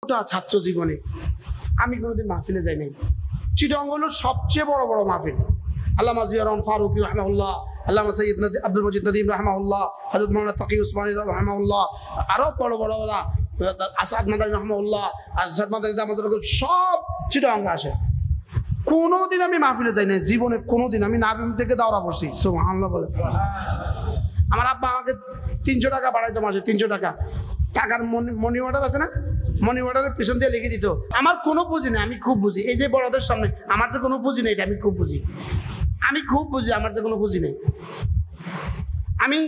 ওটা ছাত্র জীবনে আমি কোনোদিন মাহফিলে যাই নাই। চিটাগং হলো সবচেয়ে বড় বড় মাহফিল। আল্লামা জিয়া রহমান ফারুকী রাহমাহুল্লাহ, আল্লামা সৈয়দ আব্দুল মজিদ নদীম রাহমাহুল্লাহ, হযরত মাওলানা তাকি উসমানী রাহমাহুল্লাহ, আরো বড় বড় ওরা আসাদ মাদানী রাহমাহুল্লাহ, আসাদ মাদানী আমাদের সব চিটাগং আসে। কোনোদিন আমি মাহফিলে যাই নাই জীবনে, কোনোদিন। আমি নাবিম থেকে দাওরা পড়ছি, সুবহানাল্লাহ বলে। আমার আব্বা আমাকে 300 টাকা বাড়াইতো মাসে, 300 টাকা। টাকার মনি অর্ডার আছে না, মনি অর্ডারের পিছন দিয়ে লিখে দিত। আমার কোনো পুঁজি নেই, আমি খুব বুঝি। এই যে বড়দের সামনে আমার যে কোনো পুঁজি নেই, এটা আমি খুব বুঝি। আমি খুব বুঝি, আমার যে কোনো পুঁজি নেই। আমি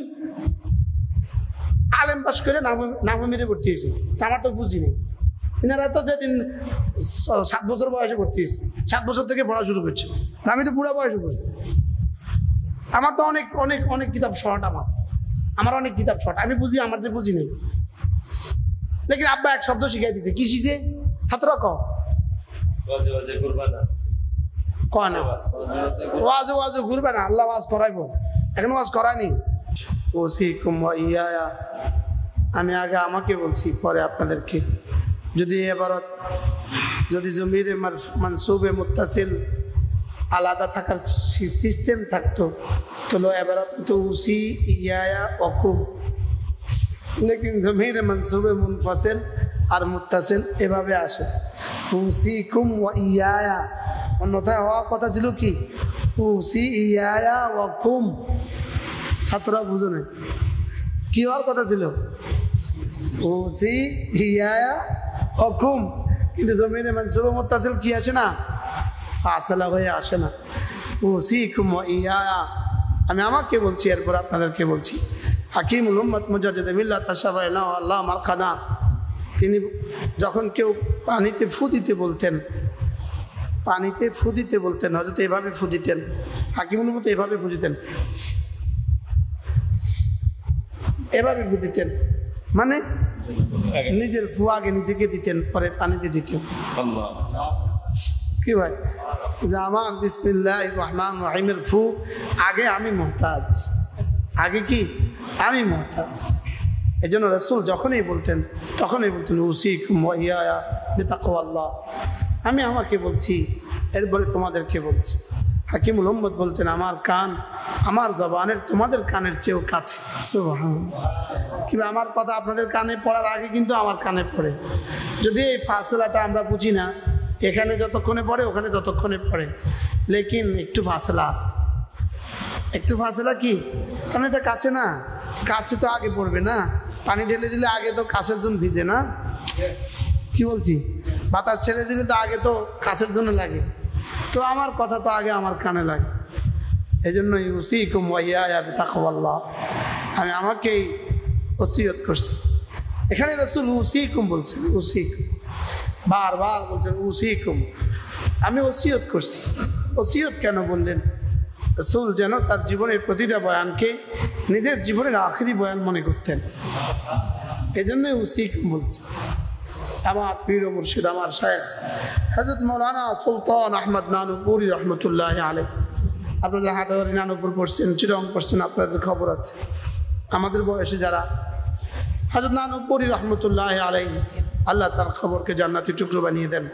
আলেম পাস করে নামে ভর্তি হয়েছি, আমার তো পুঁজি নেই। এনারা তো যেদিন 7 বছর বয়সে ভর্তি হয়েছে, 7 বছর থেকে পড়া শুরু করছে, আমি তো বুড়া বয়সে পড়ছি। আমার তো অনেক অনেক অনেক কিতাব শর্ট, আমার অনেক কিতাব শর্ট। আমি বুঝি, আমার যে বুঝি নেই। দেখি আব্বা এক শব্দ শিখাই দিছে, কি শিখছে? ছাত্র ক না ওয়াজ ঘুরবে না, আল্লাহ ওয়াজ করাইবো, এখন ওয়াজ করায়নি। আমি আগে আমাকে বলছি, পরে আপনাদেরকে। যদি এবারত যদি জমিরে মানসুবে মুত্তাসিল আলাদা থাকার সিস্টেম থাকতো, তাহলে এবারত তো উসি ইয়া অকুম। লেকিন জমিরে মানসুবে মুনফাসিল আর মুত্তাসিল এভাবে আসে, উসিকুম ওয়া ইয়া। অন্যথায় হওয়ার কথা ছিল কি উসি ইয়া ওয়া কুম। ছাত্ররা বুঝো না কি হওয়ার কথা ছিল, উসি ইয়া ওয়া কুম। কিন্তু জমিনে মানসুবে মুত্তাসিল কি আসে না, ফাসলা হয়ে আসে না। উসিকুম ওয়া ইয়া, আমি আমাকে বলছি, এরপর আপনাদেরকে বলছি। হাকিমুল উম্মত মুজাদ্দিদ মিল্লাত তাশাবাইনা আল্লাহ মারকানা, তিনি যখন কেউ পানিতে ফু দিতে বলতেন, পানিতে ফু দিতে বলতেন, হযরত এভাবে ফু দিতেন। হাকিমুল উম্মত এভাবে ফু দিতেন, এভাবে ফু দিতেন, মানে নিজের ফু আগে নিজেকে দিতেন, পরে পানিতে দিতেন। কি ভাই, যে আমার বিসমিল্লাহির রহমানির রহিমের ফু আগে আমি মুহতাজ, আগে কি আমি মুহতাজ। এই জন্য রাসূল যখনই বলতেন তখনই বলতেন উসিকুম ওয়া ইয়া বিতাকওয়াল্লাহ। আমি আমাকে বলছি, এরপরে তোমাদেরকে বলছি। হাকিমুল উম্মত বলতেন, আমার কান আমার জবানের তোমাদের কানের চেয়েও কাছে। সুবহানাল্লাহ। কিংবা আমার কথা আপনাদের কানে পড়ার আগে কিন্তু আমার কানে পড়ে। যদি এই ফাসলাটা আমরা বুঝি না, এখানে যতক্ষণে পড়ে ওখানে ততক্ষণে পড়ে, লেকিন একটু ফাসলা আছে। একটু ফাসলা কি, কারণ এটা কাছে না, কাছে তো আগে পড়বে না। পানি ঢেলে দিলে আগে তো কাছের জন্য ভিজে না, কি বলছি, বাতাস ছেড়ে দিলে তো আগে তো কাছের জন্য লাগে। তো আমার কথা তো আগে আমার কানে লাগে। এই জন্যই উসিকুম ওয়া ইয়া বিতাকওয়াল্লাহ, আমি আমাকেই ওসিয়ত করছি। এখানে রাসূল উসিকুম বলছেন, উসিকুম বারবার বলছেন, উসিকুম আমি ওসিয়ত করছি। ওসিয়ত কেন বললেন? রাসূল যেন তার জীবনের প্রতিটা বয়ানকে নিজের জীবনের আখেরি বয়ান মনে করতেন, এই জন্যই উসিকুম বলছি। আমার পীর ও মুর্শিদ, আমার শায়েখ হযরত মাওলানা সুলতান আহমদ নানুপুরি রহমতুল্লাহি আলাইহি, আপনাদের হাটাদারি নানুপুর পড়ছেন, চিটাগং পড়ছেন, আপনাদের খবর আছে। আমাদের বয়সে যারা, হযরত নানুপুরি রহমতুল্লাহি আলাইহি, আল্লাহ তার খবরকে জান্নাতি টুকরো বানিয়ে দেন।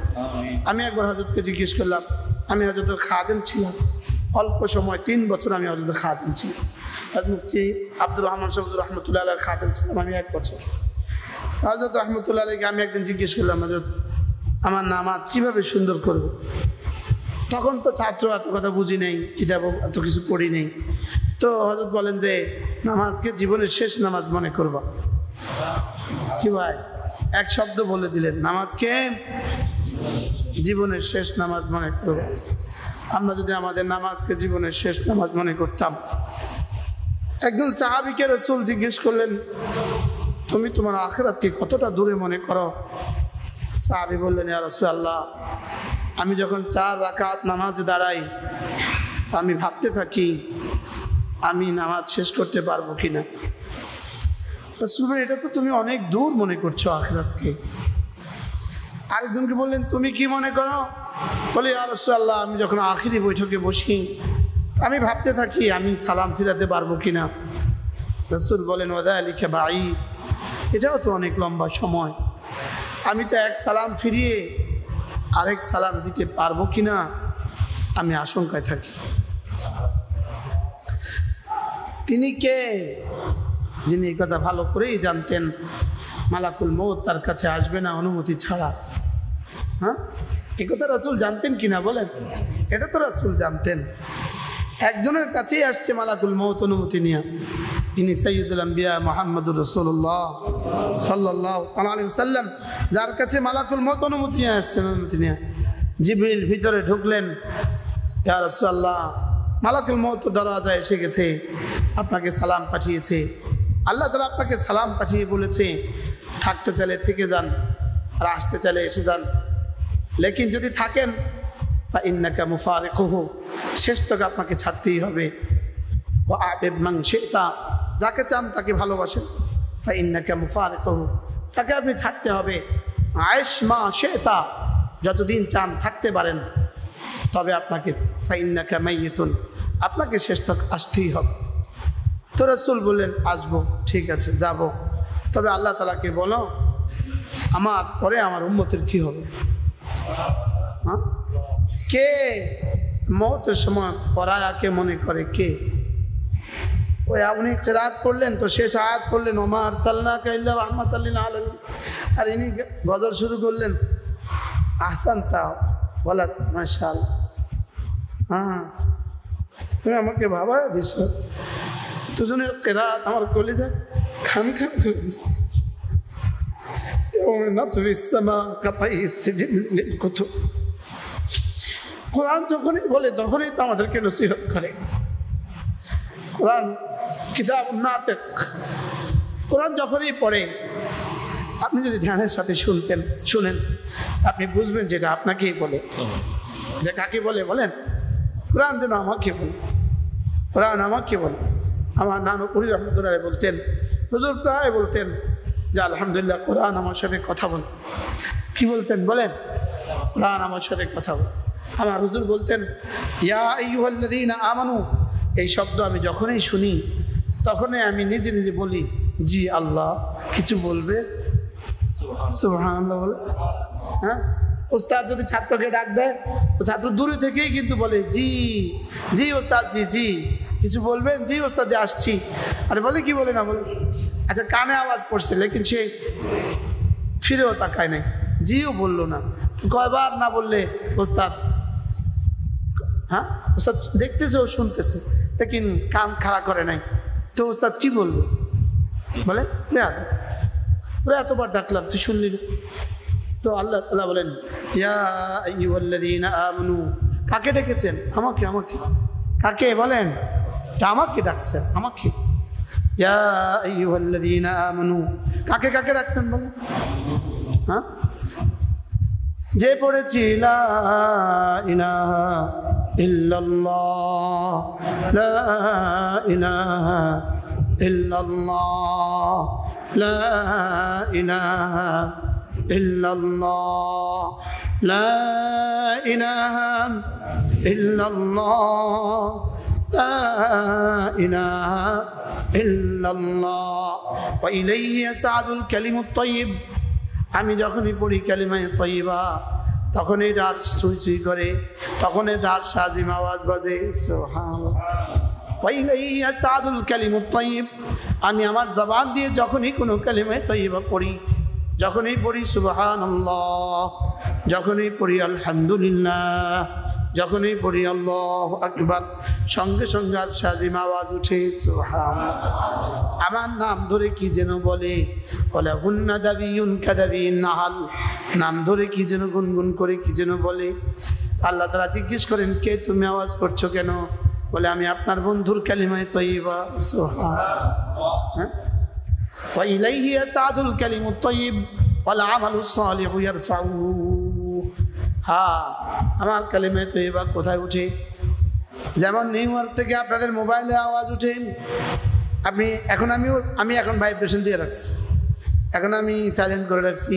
আমি একবার হযরতকে জিজ্ঞেস করলাম, আমি হযরতের খাদেম ছিলাম অল্প সময়, 3 বছর আমি হযরতের খাদেম ছিলাম। হযরত মুফতি আব্দুর রহমান সাহেব রহমতুল্লাহ আলাইহির খাদেম ছিলাম আমি 1 বছর। হযরত রহমতুল্লাহ আলাইহিকে আমি একদিন জিজ্ঞেস করলাম, হযরত আমার নামাজ কিভাবে সুন্দর করব? তখন তো ছাত্র, এত কথা বুঝি নেই, কিতাব এত কিছু পড়ি নেই। তো হযরত বলেন যে নামাজকে জীবনের শেষ নামাজ মনে করবা। কি ভাই, এক শব্দ বলে দিলেন, নামাজকে জীবনের শেষ নামাজ মনে করবা। আমরা যদি আমাদের নামাজকে জীবনের শেষ নামাজ মনে করতাম। একজন সাহাবীকে রাসূল জিজ্ঞেস করলেন, তুমি তোমার আখিরাতকে কতটা দূরে মনে করো? সাহাবী বললেন, ইয়া রাসূলুল্লাহ, আমি যখন 4 রাকাত নামাজে দাঁড়াই আমি ভাবতে থাকি আমি নামাজ শেষ করতে পারবো কিনা। রাসূল বললেন, এটা তো তুমি অনেক দূর মনে করছো আখিরাতকে। আরেকজনকে বললেন, তুমি কি মনে করো? বলে, ইয়া রাসূলুল্লাহ, আমি যখন আখিরি বৈঠকে বসি আমি ভাবতে থাকি আমি সালাম ফিরাতে পারবো কিনা। রাসূল বলেন, ওয়াযালিকা বাঈদ, এটাও তো অনেক লম্বা সময়। আমি তো এক সালাম ফিরিয়ে আরেক সালাম দিতে পারবো কিনা আমি আশঙ্কায় থাকি। তিনি কে? যিনি এই কথা ভালো করেই জানতেন মালাকুল মউত তার কাছে আসবে না অনুমতি ছাড়া। হ্যাঁ, এই কথা রাসূল জানতেন কিনা বলেন? এটা তো রাসূল জানতেন। একজনের কাছেই আসছে মালাকুল মউত অনুমতি নিয়ে, ইনি সাইয়্যিদুল আম্বিয়া মুহাম্মদুর রাসূলুল্লাহ সাল্লাল্লাহু আলাইহি ওয়াসাল্লাম, যার কাছে মালাকুল মউত অনুমতি নিয়ে আসছেন। অনুমতি নিয়ে জিবরিল ভিতরে ঢুকলেন, ইয়া রাসূলুল্লাহ মালাকুল মউত দরজায় এসে গেছে, আপনাকে সালাম পাঠিয়েছে। আল্লাহ তাআলা আপনাকে সালাম পাঠিয়ে বলেছে থাকতে চাইলে থেকে যান, আর আসতে চাইলে এসে যান, লেকিন যদি থাকেন ফাইন্নাকা মুফারিকুহু, শেষ তক আপনাকে ছাড়তেই হবে। ওয়া আবিদ মান শিতা, যাকে চান তাকে ভালোবাসেন, ফাইন্নাকা মুফারিকুহু, তাকে আপনি ছাড়তে হবে। আয়েশ মা শিতা, যতদিন চান থাকতে পারেন, তবে আপনাকে ফাইন্নাকা মাইয়িতুন, আপনাকে শেষ তক আসতেই হবে। তো রাসূল বললেন আসবো, ঠিক আছে যাব, তবে আল্লাহ তাআলাকে বলো আমার পরে আমার উম্মতের কি হবে। হ্যাঁ, কে মওতের সময় পরায়াকে মনে করে? কে? ওই আপনি কিরাত পড়লেন তো শেষ আয়াত পড়লেন ওমা আরসালনাকা ইল্লা রাহমাতাল লিল আলামিন, আর ইনি গজল শুরু করলেন আহসানতা ওয়ালা মাশাআল্লাহ। হ্যাঁ, তুমি আমাকে ভাবা দিস, দুজনের কিরাত আমার কলিজা খান খান করে দিছে। কোরআন যখনই বলে তখনই তো আমাদেরকে নসিহত করে। কোরআন কিতাব নাতিক, কোরআন যখনই পড়ে আপনি যদি ধ্যানের সাথে শুনেন আপনি বুঝবেন যেটা আপনাকেই বলে। যে কাকে বলে বলেন? কোরআন যেন আমাকে বলে, কোরআন আমাকে বলে। আমার নানু পুরী রহমতুল্লাহ বলতেন, হুজুর প্রায় বলতেন যে আলহামদুলিল্লাহ কোরআন আমার সাথে কথা বলে। কি বলতেন বলেন? কোরআন আমার সাথে কথা বলে। আমার হুজুর বলতেন ইয়া আইয়ুহাল্লাযীনা আমানু, এই শব্দ আমি যখনই শুনি তখনই আমি নিজে নিজে বলি জি আল্লাহ কিছু বলবে, সুবহানাল্লাহ বলে। হ্যাঁ, ওস্তাদ যদি ছাত্রকে ডাক দেয় তো ছাত্র দূরে থেকেই কিন্তু বলে জি জি ওস্তাদ, জি জি কিছু বলবেন? জি ওস্তাদ আসছি। আরে বলে কি বলে না বলে? আচ্ছা কানে আওয়াজ পড়ছে লেকিন সে ফিরেও তাকায় নাই, জিও বললো না। কয়বার না বললে ওস্তাদ, হ্যাঁ ওস্তাদ দেখতেছে ও শুনতেছে লেকিন কান খাড়া করে নাই, তো ওস্তাদ কি বলবো বলে? তোরা এতবার ডাকলাম তুই শুনলি না। তো আল্লাহ তাআলা বলেন ইয়া আইয়ুহাল্লাযীনা আমানু, কাকে ডেকেছেন? আমাকে। আমাকে কাকে বলেন? তা আমাকে ডাকছেন, আমাকে। ইয়া আইয়ুহাল্লাযীনা আমানু, কাকে কাকে ডাকছেন বলেন? হ্যাঁ, যে পড়েছি লা ইলাহা ইল্লাল্লাহ, লা ইলাহা ইল্লাল্লাহ, লা ইলাহা ইল্লাল্লাহ, লা ইলাহা ইল্লাল্লাহ, লা ইলাহা ইল্লাল্লাহ ওয়া ইলাইহি ইয়াসআদুল কালিমুত তাইয়্যিব। আমি যখনই পড়ি কালিমায়ে তাইয়্যিবা তখনই রাত ছুঁই ছুঁই করে, তখনই রাত সাজিম আওয়াজ বাজে। সুবহানাল্লাহ। ওয়া ইলাইহি ইয়াসআদুল কালিমুত তাইয়্যিব, আমি আমার জবান দিয়ে যখনই কোনো কালিমায়ে তাইয়্যিবা পড়ি, যখনই পড়ি সুবহানাল্লাহ, যখনই পড়ি আলহামদুলিল্লাহ, যখনই পড়ি আল্লাহু আকবার, সঙ্গে সঙ্গে আর সাজিম আওয়াজ উঠে সুবহানাল্লাহ। আমার নাম ধরে কি যেন বলে, বলে হুন্না দাবিউন কাদাবিন নাহাল, নাম ধরে কি যেন গুনগুন করে কি যেন বলে। আল্লাহ তাআলা জিজ্ঞেস করেন কে তুমি আওয়াজ করছো কেন? বলে আমি আপনার বন্ধুর কালিমায়ে তাইয়্যিবা। সুবহানাল্লাহ। ওয়া ইলাইহি ইয়াসআদুল কালিমুত তাইয়্যিব ওয়াল আমালুস সালিহু ইয়ারফাউহু। হ্যাঁ, আমার কালিমায়ে তাইয়্যিবা কোথায় উঠে? যেমন নিউ ইয়র্ক থেকে আপনাদের মোবাইলে আওয়াজ উঠে। আপনি এখন আমি এখন ভাইব্রেশন দিয়ে রাখছি, এখন আমি সাইলেন্ট করে রাখছি।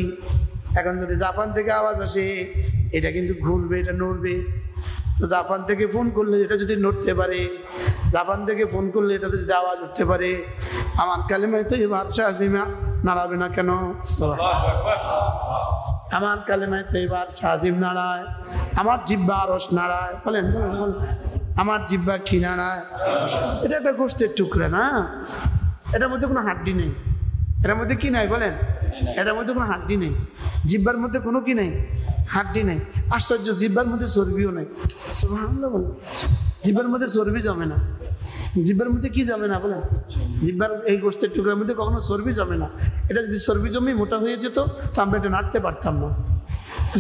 এখন যদি জাপান থেকে আওয়াজ আসে এটা কিন্তু ঘুরবে, এটা নড়বে। তো জাপান থেকে ফোন করলে এটা যদি নড়তে পারে, জাপান থেকে ফোন করলে এটাতে যদি আওয়াজ উঠতে পারে, আমার কালিমায়ে তাইয়্যিবা আরশে আজিমা নাড়াবে না কেন? আমার কালেমায় তৈবার সাজিম নাড়ায়, আমার জিব্বা আরশ নাড়ায়। বলেন আমার জিব্বা কি নাড়ায়? এটা একটা গোশতের টুকরা না, এটার মধ্যে কোনো হাড্ডি নেই। এটার মধ্যে কি নাই বলেন? এটার মধ্যে কোনো হাড্ডি নেই। জিব্বার মধ্যে কোনো কি নেই? হাড্ডি নেই। আশ্চর্য, জিব্বার মধ্যে চর্বিও নেই। সুবহানাল্লাহ বলেন। জিব্বার মধ্যে চর্বি জমে না। জিব্বার মধ্যে কি জমে না বলেন? জিব্বার এই গোশতের টুকরার মধ্যে কখনো চর্বি জমে না। এটা যদি চর্বি জমে মোটা হয়ে যেত তো আমরা এটা নাড়তে পারতাম না।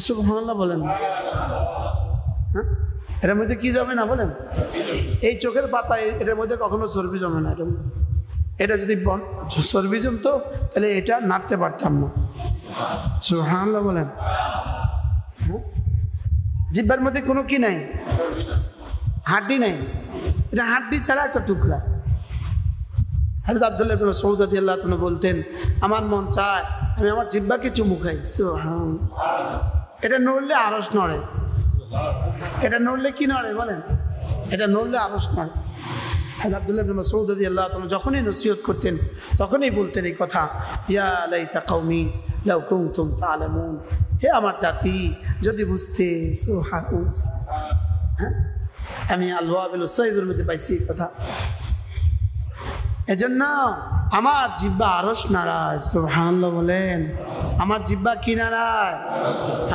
সুবহানাল্লাহ বলেন। হ্যাঁ, এটার মধ্যে কি জমে না বলেন? এই চোখের পাতায় এটার মধ্যে কখনো চর্বি জমে না। এটা যদি চর্বি জমতো তাহলে এটা নাড়তে পারতাম না। সুবহানাল্লাহ বলেন। জিব্বার মধ্যে কোনো কি নাই? হাড্ডি নাই। এটা হাড্ডি ছাড়া একটা টুকরা। হযরত আব্দুল্লাহ ইবনে মাসউদ রাদিয়াল্লাহু তাআলা বলতেন, আমার মন চায় আমি আমার জিহ্বাকে চুমু খাই। সুবহানাল্লাহ। এটা নড়লে আরশ নড়ে। এটা নড়লে কি নড়ে বলেন? এটা নড়লে আরশ নড়ে। হযরত আব্দুল্লাহ ইবনে মাসউদ রাদিয়াল্লাহু তাআলা যখনই নসিহত করতেন তখনই বলতেন এই কথা, ইয়া লাইতা কওমি লাউ কুনতুম তা'লামুন। হে আমার জাতি যদি বুঝতে। হ্যাঁ, আমি আল-ওয়াবিল সাইয়্যিদের মধ্যে পাইছি এই কথা। এজন্য আমার জিহ্বা আরশ নাড়ায়। সুবহানাল্লাহ বলেন। আমার জিহ্বা কি নাড়ায়?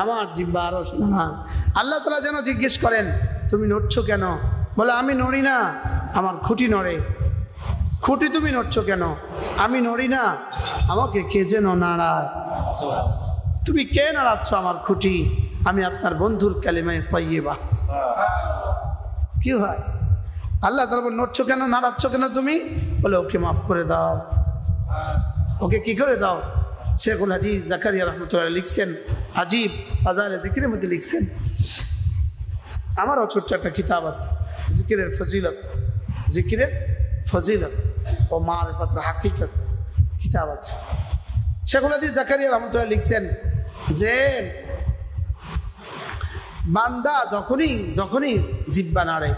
আমার জিহ্বা আরশ নাড়ায়। আল্লাহ তাআলা যেন জিজ্ঞেস করেন তুমি নড়ছো কেন? বলে আমি নড়ি না, আমার খুঁটি নড়ে। খুঁটি তুমি নড়ছো কেন? আমি নড়ি না, আমাকে কে যেন নাড়ায়। তুমি কে নাড়াচ্ছ আমার খুঁটি? আমি আপনার বন্ধুর কালিমায়ে তাইয়্যিবা। কি হয়? আল্লাহ তাআলা বলেন নড়ছো কেন, নাড়াচ্ছ কেন তুমি? বলে ওকে মাফ করে দাও। ওকে কি করে দাও? শেখুল হাদিস জাকারিয়া রাহমাতুল্লাহ লিখছেন, আজীব ফাজাইলে জিকিরের মধ্যে লিখছেন, আমারও ছোট্ট একটা কিতাব আছে জিকিরের ফজিলত, জিকিরের ফজিলত ও মারিফাতুল হাকিকত কিতাব আছে। শেখুল হাদিস জাকারিয়া রাহমাতুল্লাহ লিখছেন যে বান্দা যখনই জিহ্বা নাড়ে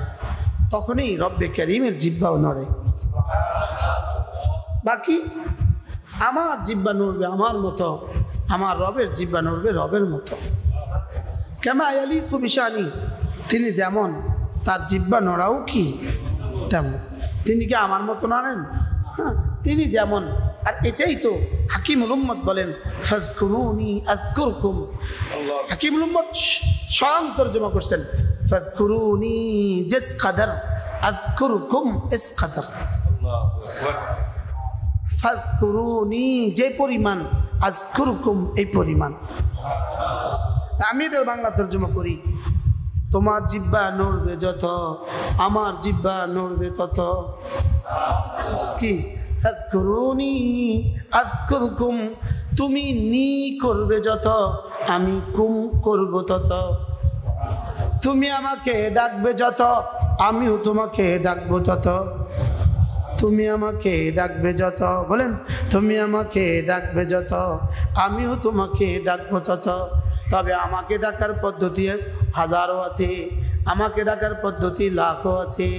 তখনই রব্বে কারীমের জিহ্বাও নড়ে। বাকি আমার জিহ্বা নড়বে আমার মতো, আমার রবের জিহ্বা নড়বে রবের মতো। কামা ইয়ালিকু বিশানি, তিনি যেমন তার জিহ্বা নড়াও কি তেমন। তিনি কি আমার মতো নাড়েন? হ্যাঁ, তিনি যেমন। আর এটাই তো হাকিমুল উম্মত বলেন, ফাযকুরুনি আযকুরকুম। হাকিমুল উম্মত স্বয়ং তরজমা করছেন, ফাযকুরুনি জিস কদর আযকুরকুম ইস কদর। ফাযকুরুনি যে পরিমাণ, আযকুরকুম এই পরিমাণ। আমি এটার বাংলা তরজমা করি, তোমার জিহ্বা নড়বে যত আমার জিহ্বা নড়বে তত। কি? ফাযকুরুনি আযকুরকুম, তুমি নি করবে যত আমি কুম করব তত। তুমি আমাকে ডাকবে যত আমিও তোমাকে ডাকবো তত। তুমি আমাকে ডাকবে যত, বলেন তুমি আমাকে ডাকবে যত আমিও তোমাকে ডাকবো তত। তবে আমাকে ডাকার পদ্ধতি হাজারো আছে, আমাকে ডাকার পদ্ধতি লাখো আছে,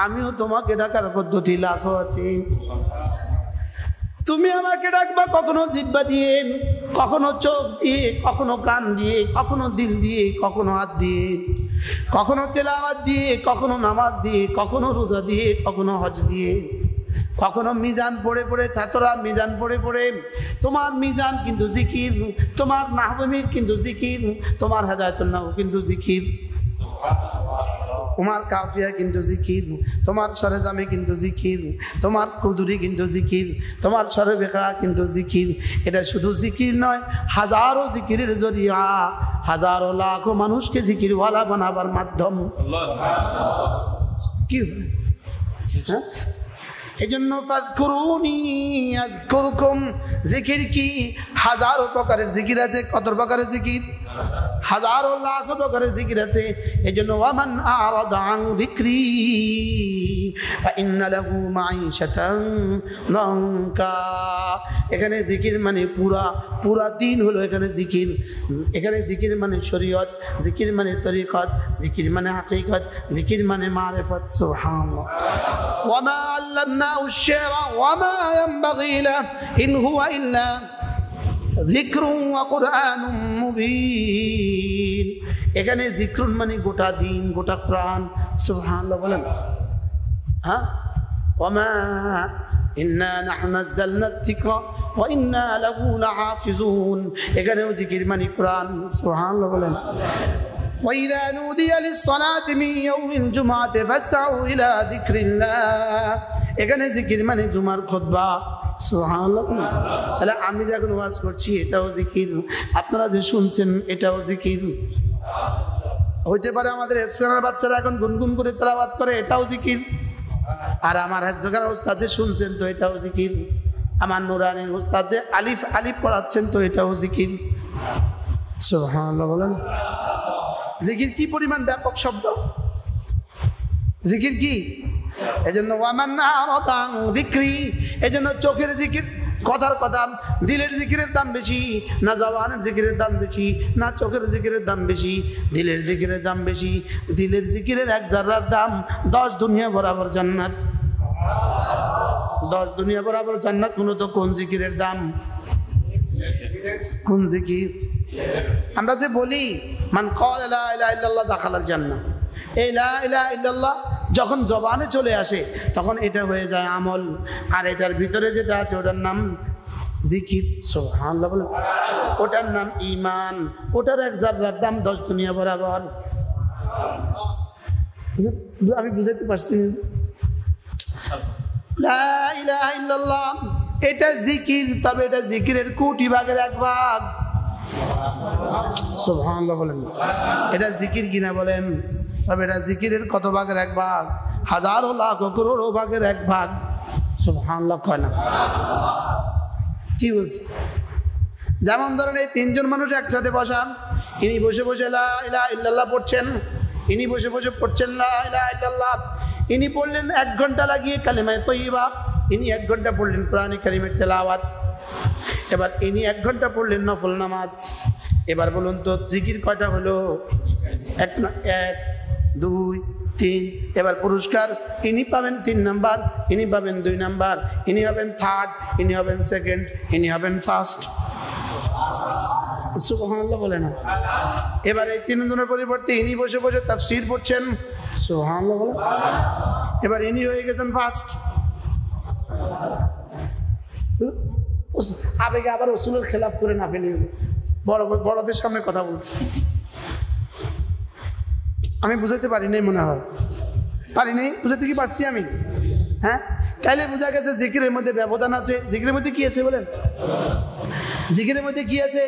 আমিও তোমাকে ডাকার পদ্ধতি লাখো আছে। তুমি আমাকে ডাকবা কখনো জিহ্বা দিয়ে, কখনো চোখ দিয়ে, কখনো কান দিয়ে, কখনো দিল দিয়ে, কখনো হাত দিয়ে, কখনো তেলাওয়াত দিয়ে, কখনো নামাজ দিয়ে, কখনো রোজা দিয়ে, কখনো হজ দিয়ে, কখনো মিজান পড়ে পড়ে। ছাত্ররা মিজান পড়ে পড়ে, তোমার মিজান কিন্তু জিকির, তোমার নাহবির কিন্তু জিকির, তোমার হেদায়েতুন নাহু কিন্তু জিকির, তোমার কাফিয়া কিন্তু জিকির, তোমার সরেজামে কিন্তু জিকির, তোমার কুদুরি কিন্তু জিকির, তোমার সরবেকা কিন্তু জিকির। এটা শুধু জিকির নয়, হাজারো জিকিরের জরিয়া, হাজারো লাখো মানুষকে জিকিরওয়ালা বানাবার মাধ্যম। কি হ্যাঁ, এই জন্য ফাযকুরুনি আযকুরকুম। জিকির কি? হাজারো প্রকারের জিকির আছে। কত প্রকারের জিকির? হাজারো লাখো প্রকারের জিকির আছে। এই জন্য ওয়ামান আরাদা আন যিকরি ফাইন্না লাহু মাঈশাতান দানকা। এখানে জিকির মানে পুরা দিন হলো এখানে জিকির। এখানে জিকির মানে শরীয়ত, জিকির মানে তরিকত, জিকির মানে হাকিকত, জিকির মানে মারিফত। সুবহানাল্লাহ। ওয়ামা আল্লামনাহু আশ-শি'রা ওয়ামা ইয়ানবাগী লাহু ইন হুয়া ইল্লা যিকরুন ওয়া কুরআনুম মুবিন। এখানে যিকরুন মানে গোটা দিন, গোটা কোরআন। সুবহানাল্লাহ বলেন। হ্যাঁ, ওয়ামা ইন্না নাহনু নাযালনা যিকরা ওয়া ইন্না লাহু লাহাফিজুন। এখানেও জিকির মানে কোরআন। সুবহানাল্লাহ বলেন। وإذا نودي للصلاة من يوم الجمعة فاسعوا إلى ذكر الله। এখানে জিকির মানে জুমার খুতবা। সুবহানাল্লাহ। তাহলে আমি যখন ওয়াজ করছি এটাও জিকির, আপনারা যে শুনছেন এটাও জিকির। হইতে পারে আমাদের হেফজখানার বাচ্চারা এখন গুনগুন করে তেলাওয়াত করে, এটাও জিকির। আর আমার হেফজখানার উস্তাদ যে শুনছেন তো এটাও জিকির। আমার নুরানির উস্তাদ যে আলিফ আলিফ পড়াচ্ছেন তো এটাও জিকির। সুবহানাল্লাহ বলেন। জিকির কি পরিমাণ ব্যাপক শব্দ, জিকির কি। এজন্য এজন্য চোখের জিকির, কথার কথা, দিলের জিকিরের দাম বেশি না জবানের জিকিরের দাম বেশি, না চোখের জিকিরের দাম বেশি? দিলের জিকিরের দাম বেশি। দিলের জিকিরের এক জাররার দাম 10 দুনিয়া বরাবর জান্নাত। 10 দুনিয়া বরাবর জান্নাত। মূলত কোন জিকিরের দাম? কোন জিকির? আমরা যে বলি মান ক্বালা লা ইলাহা ইল্লাল্লাহ দাখালাল জান্নাহ, এই লা ইলাহা ইল্লাল্লাহ যখন জবানে চলে আসে তখন এটা হয়ে যায় আমল, আর এটার ভিতরে যেটা আছে ওটার নাম জিকির। সুবহানাল্লাহ বলেন। ওটার নাম ঈমান। ওটার এক জাররার দাম 10 দুনিয়া বরাবর। আমি বুঝাতে পারছি? লা ইলাহা ইল্লাল্লাহ এটা জিকির, তবে এটা জিকিরের কোটি ভাগের এক ভাগ। সুবহানাল্লাহ বলেন। এটা জিকির কিনা বলেন? তবে এটা জিকিরের কত ভাগের এক ভাগ? হাজারো লাখ করোড়ো ভাগের এক ভাগ। সুবহানাল্লাহ কয় না? কি বলছে? যেমন ধরেন এই 3 জন মানুষ একসাথে বসা, ইনি বসে বসে লা ইলাহা ইল্লাল্লাহ পড়ছেন, ইনি বসে বসে পড়ছেন লা ইলাহা ইল্লাল্লাহ। ইনি পড়লেন 1 ঘন্টা লাগিয়ে কালিমায়ে তয়্যিবা, ইনি 1 ঘন্টা পড়লেন কোরআনে কারীমের তেলাওয়াত। এবার ইনি 1 ঘন্টা পড়লেন নফল নামাজ। এবার বলুন তো জিকির কয়টা হলো? 1 2 3। এবার পুরস্কার ইনি পাবেন 3 নাম্বার, ইনি পাবেন 2 নাম্বার, ইনি হবেন 3rd, ইনি হবেন 2nd, ইনি হবেন 1st। সুবহানাল্লাহ বলে না? এবার এই 3 জনের পরিবর্তে ইনি বসে বসে তাফসীর পড়ছেন। সুবহানাল্লাহ বলে। এবার ইনি হয়ে গেছেন 1st। আবেগে আবার রাসূলের খেলাফ করে না ফেলে বড়দের সামনে কথা বলতেছি। আমি বুঝাইতে পারি নাই মনে হয়, পারি নাই? বুঝাইতে কি পারছি আমি? হ্যাঁ, তাইলে বোঝা গেছে জিকিরের মধ্যে ব্যবধান আছে। জিকিরের মধ্যে কি আছে বলেন? জিকিরের মধ্যে কি আছে?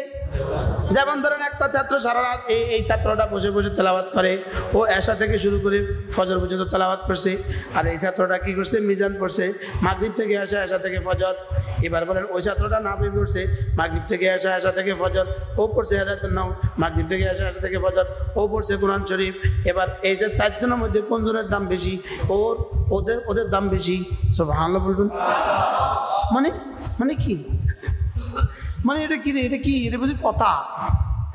যেমন ধরেন একটা ছাত্র সারা রাত এই ছাত্রটা বসে বসে তেলাওয়াত করে, ও এশা থেকে শুরু করে ফজর পর্যন্ত তেলাওয়াত করছে। আর এই ছাত্রটা কি করছে? মিজান পড়ছে, মাগরিব থেকে এশা, এশা থেকে ফজর। এবার বলেন ওই ছাত্রটা নাফিল পড়ছে, মাগরিব থেকে এশা, এশা থেকে ফজর। ও পড়ছে হাজাতুন নাও, মাগরিব থেকে এশা, এশা থেকে ফজর। ও পড়ছে কোরআন শরীফ। এবার এই যে 4 জনের মধ্যে কোন জনের দাম বেশি? ওদের দাম বেশি। সুবহানাল্লাহ বলবেন। মানে কি? মানে এটা কি রে? এটা কি? এটা বুঝি কথা?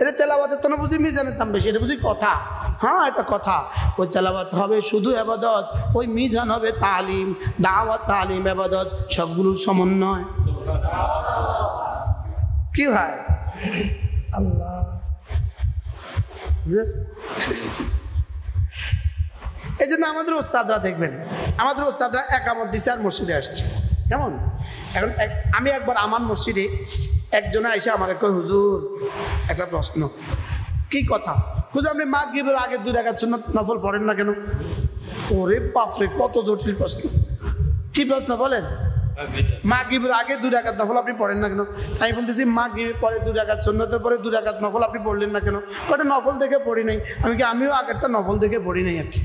এটা তেলাওয়াতের তো না বুঝি মিজানের দাম বেশি, এটা বুঝি কথা? হ্যাঁ, এটা কথা। ওই তেলাওয়াত হবে শুধু ইবাদত, ওই মিজান হবে তালিম, দাওয়াত, তালিম, ইবাদত সবগুলোর সমন্বয়। কি ভাই? আল্লাহ। এই জন্য আমাদের ওস্তাদরা দেখবেন, আমাদের ওস্তাদরা একামত দিছে আর মসজিদে আসছে। কেমন? এখন আমি একবার আমার মসজিদে একজনে এসে আমার কই, হুজুর একটা প্রশ্ন। কি কথা? হুজুর আপনি মাগরিবের আগে 2 রাকাত সুন্নাত নফল পড়েন না কেন? ওরে বাপরে, কত জটিল প্রশ্ন! কি প্রশ্ন বলেন? মাগরিবের আগে 2 রাকাত নফল আপনি পড়েন না কেন? আমি বলতেছি মাগরিবের পরে 2 রাকাত সুন্নাতের পরে 2 রাকাত নফল আপনি পড়লেন না কেন? কয়টা নফল দেখে পড়ি নাই। আমিও আগেরটা নফল দেখে পড়ি নাই আর কি।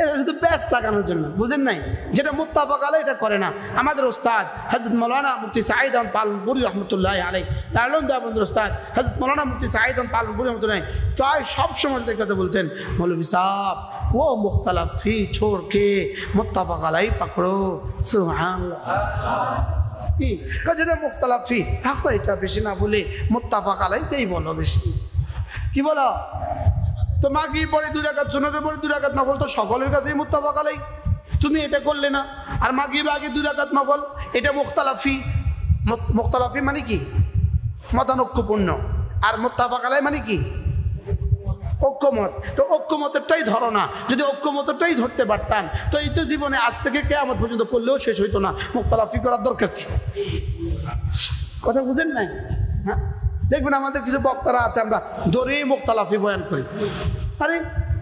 এটা শুধু ব্যস্ত লাগানোর জন্য, বুঝেন নাই? যেটা মুত্তাফাক আলাইহি এটা করে না। আমাদের ওস্তাদ হযরত মাওলানা মুফতি সাঈদ আহমদ পালনপুরি রহমতুল্লাহ আলাইহি, তার দেওবন্দের ওস্তাদ হযরত মাওলানা মুফতি সাঈদ আহমদ পালনপুরি রহমতুল্লাহ প্রায় সব সময় কথা বলতেন, মৌলভী সাহেব वो मुख्तलफ फी छोड़ के मुत्तफाक अलैहि पकड़ो। सुभानअल्लाह। কি যেটা মুখতালাফ ফি রাখো, এটা বেশি না বলে মুত্তাফাক আলাইহিতেই বলো বেশি। কি বলো? তো মাগরিব পরে 2 রাকাত সুন্নাতের পরে 2 রাকাত নফল তো সকলের কাছেই মুত্তাফাক আলাইহি। তুমি এটা করলে না। আর মাগরিব আগে 2 রাকাত নফল, এটা মুখতালাফি। মুখতালাফি মানে কি? মতানৈক্যপূর্ণ। আর মুত্তাফাক আলাইহি মানে কি? ঐক্যমত। তো ঐক্যমতেরটাই ধরো না। যদি ঐক্যমতেরটাই ধরতে পারতাম তো এই তো জীবনে আজ থেকে কিয়ামত পর্যন্ত করলেও শেষ হইতো না। মুখতালাফি করার দরকার কি? কথা বুঝেন নাই? হ্যাঁ, দেখবেন আমাদের কিছু বক্তারা আছে, আমরা ধরেই মুখতালাফি বয়ান করি। আরে